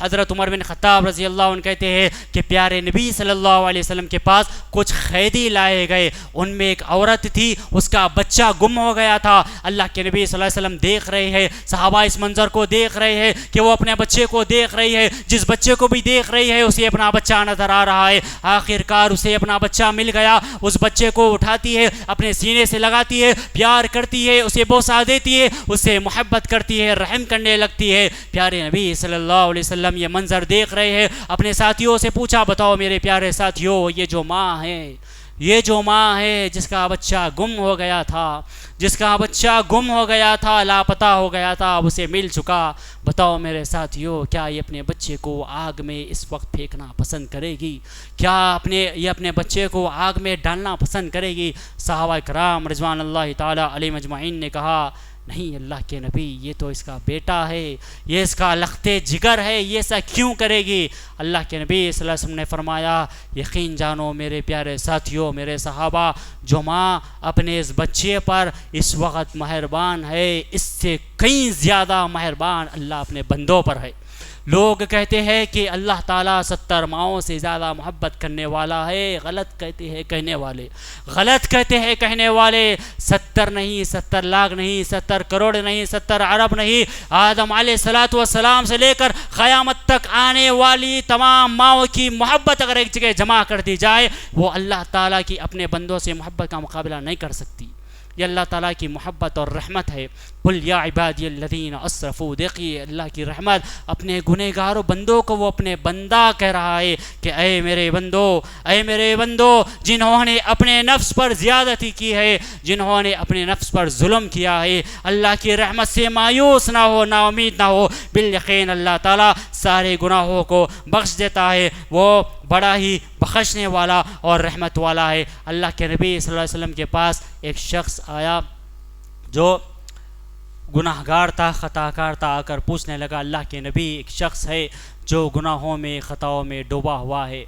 حضرت عمر بن خطاب رضی اللہ عنہ کہتے ہیں کہ پیارے نبی صلی اللہ علیہ وسلم کے پاس کچھ قیدی لائے گئے، ان میں ایک عورت تھی، اس کا بچہ گم ہو گیا تھا۔ اللہ کے نبی صلی اللہ علیہ وسلم دیکھ رہے ہیں، صحابہ اس منظر کو دیکھ رہے ہیں کہ وہ اپنے بچے کو دیکھ رہی ہے، جس بچے کو بھی دیکھ رہی ہے اسے اپنا بچہ نظر آ رہا ہے۔ آخر کار اسے اپنا بچہ مل گیا، اس بچے کو اٹھاتی ہے، اپنے سینے سے لگاتی ہے، پیار کرتی ہے، اسے بوسہ دیتی ہے، اسے محبت کرتی ہے، رحم کرنے لگتی ہے۔ پیارے نبی صلی اللہ علیہ وسلم یہ منظر دیکھ رہے ہیں، اپنے ساتھیوں سے پوچھا، بتاؤ میرے پیارے ساتھیوں، یہ جو ماں ہے، یہ جو ماں ہے جس کا بچہ گم ہو گیا تھا، جس کا بچہ گم ہو گیا تھا، لاپتہ ہو گیا تھا، اب اسے مل چکا، بتاؤ میرے ساتھیوں کیا یہ اپنے بچے کو آگ میں اس وقت پھینکنا پسند کرے گی؟ کیا یہ اپنے بچے کو آگ میں ڈالنا پسند کرے گی؟ صحابہ کرام رضوان اللہ تعالیٰ علیہم اجمعین نے کہا، نہیں اللہ کے نبی، یہ تو اس کا بیٹا ہے، یہ اس کا لختے جگر ہے، یہ ایسا کیوں کرے گی؟ اللہ کے نبی صلی اللہ علیہ وسلم نے فرمایا، یقین جانو میرے پیارے ساتھیوں، میرے صحابہ، جو ماں اپنے اس بچے پر اس وقت مہربان ہے، اس سے کئی زیادہ مہربان اللہ اپنے بندوں پر ہے۔ لوگ کہتے ہیں کہ اللہ تعالیٰ 70 ماؤں سے زیادہ محبت کرنے والا ہے، غلط کہتے ہیں کہنے والے، غلط کہتے ہیں کہنے والے۔ 70 نہیں، 70 لاکھ نہیں، 70 کروڑ نہیں، 70 ارب نہیں، آدم علیہ السلام سے لے کر قیامت تک آنے والی تمام ماؤں کی محبت اگر ایک جگہ جمع کر دی جائے، وہ اللہ تعالیٰ کی اپنے بندوں سے محبت کا مقابلہ نہیں کر سکتی۔ یہ اللہ تعالیٰ کی محبت اور رحمت ہے۔ قل یا عبادی الذین اسرفوا، دیکھیے اللہ کی رحمت، اپنے گنہگار بندوں کو وہ اپنے بندہ کہہ رہا ہے کہ اے میرے بندو، اے میرے بندو، جنہوں نے اپنے نفس پر زیادتی کی ہے، جنہوں نے اپنے نفس پر ظلم کیا ہے، اللہ کی رحمت سے مایوس نہ ہو، نا امید نہ ہو۔ بالیقین اللہ تعالیٰ سارے گناہوں کو بخش دیتا ہے، وہ بڑا ہی بخشنے والا اور رحمت والا ہے۔ اللہ کے نبی صلی اللہ علیہ وسلم کے پاس ایک شخص آیا جو گناہ گار تھا، خطا کار تھا، آ کر پوچھنے لگا، اللہ کے نبی، ایک شخص ہے جو گناہوں میں، خطاؤں میں ڈوبا ہوا ہے،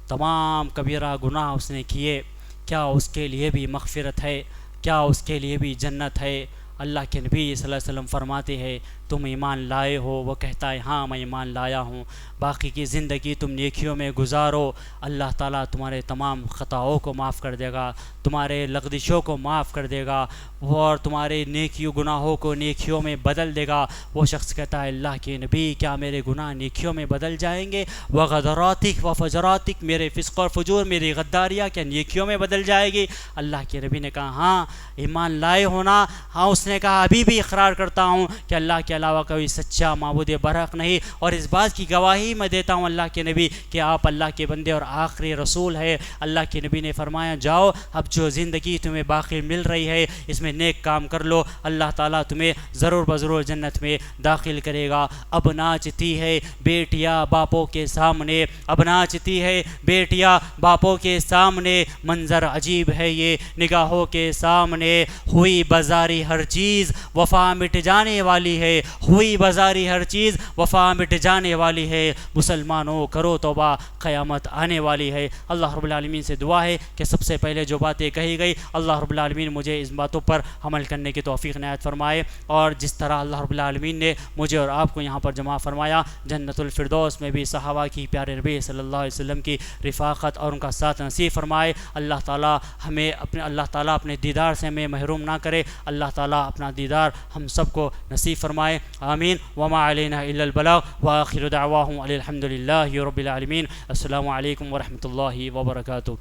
تمام کبیرہ گناہ اس نے کیے، کیا اس کے لیے بھی مغفرت ہے؟ کیا اس کے لیے بھی جنت ہے؟ اللہ کے نبی صلی اللہ علیہ وسلم فرماتے ہیں تم ایمان لائے ہو؟ وہ کہتا ہے ہاں میں ایمان لایا ہوں۔ باقی کی زندگی تم نیکیوں میں گزارو، اللہ تعالیٰ تمہارے تمام خطاؤں کو معاف کر دے گا، تمہارے لغزشوں کو معاف کر دے گا، اور تمہارے نیکیوں گناہوں کو نیکیوں میں بدل دے گا۔ وہ شخص کہتا ہے اللہ کے نبی کیا میرے گناہ نیکیوں میں بدل جائیں گے؟ وغدراتک و فجراتک، میرے فسق اور فجور، میری غداریاں کیا نیکیوں میں بدل جائے گی؟ اللہ کے نبی نے کہا ہاں ایمان لائے ہونا؟ ہاں۔ اس نے کہا ابھی بھی اقرار کرتا ہوں کہ اللہ کے علاوہ کوئی سچا معبود برحق نہیں، اور اس بات کی گواہی میں دیتا ہوں اللہ کے نبی کہ آپ اللہ کے بندے اور آخری رسول ہے۔ اللہ کے نبی نے فرمایا جاؤ اب جو زندگی تمہیں باقی مل رہی ہے اس میں نیک کام کر لو، اللہ تعالیٰ تمہیں ضرور بضرور جنت میں داخل کرے گا۔ اب ناچتی ہے بیٹیاں باپوں کے سامنے، اب ناچتی ہے بیٹیاں باپوں کے سامنے، منظر عجیب ہے یہ نگاہوں کے سامنے، ہوئی بازاری ہر چیز وفا مٹ جانے والی ہے، ہوئی بازاری ہر چیز وفا مٹ جانے والی ہے، مسلمانوں کرو توبہ قیامت آنے والی ہے۔ اللہ رب العالمین سے دعا ہے کہ سب سے پہلے جو باتیں کہی گئی اللہ رب العالمین مجھے اس باتوں پر عمل کرنے کی توفیق عنایت فرمائے، اور جس طرح اللہ رب العالمین نے مجھے اور آپ کو یہاں پر جمع فرمایا جنت الفردوس میں بھی صحابہ کی پیارے نبی صلی اللہ علیہ وسلم کی رفاقت اور ان کا ساتھ نصیب فرمائے۔ اللہ تعالیٰ ہمیں اپنے دیدار سے ہمیں محروم نہ کرے، اللہ تعالیٰ اپنا دیدار ہم سب کو نصیب فرمائے، آمین۔ وما علینا الا البلاغ وآخر دعواہم ان الحمد للہ رب العالمین۔ السلام علیکم ورحمۃ اللہ وبرکاتہ۔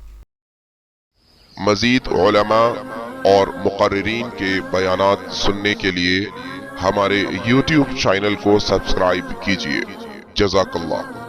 مزید علماء اور مقررین کے بیانات سننے کے لیے ہمارے YouTube چینل کو سبسکرائب کیجیے۔ جزاک اللہ۔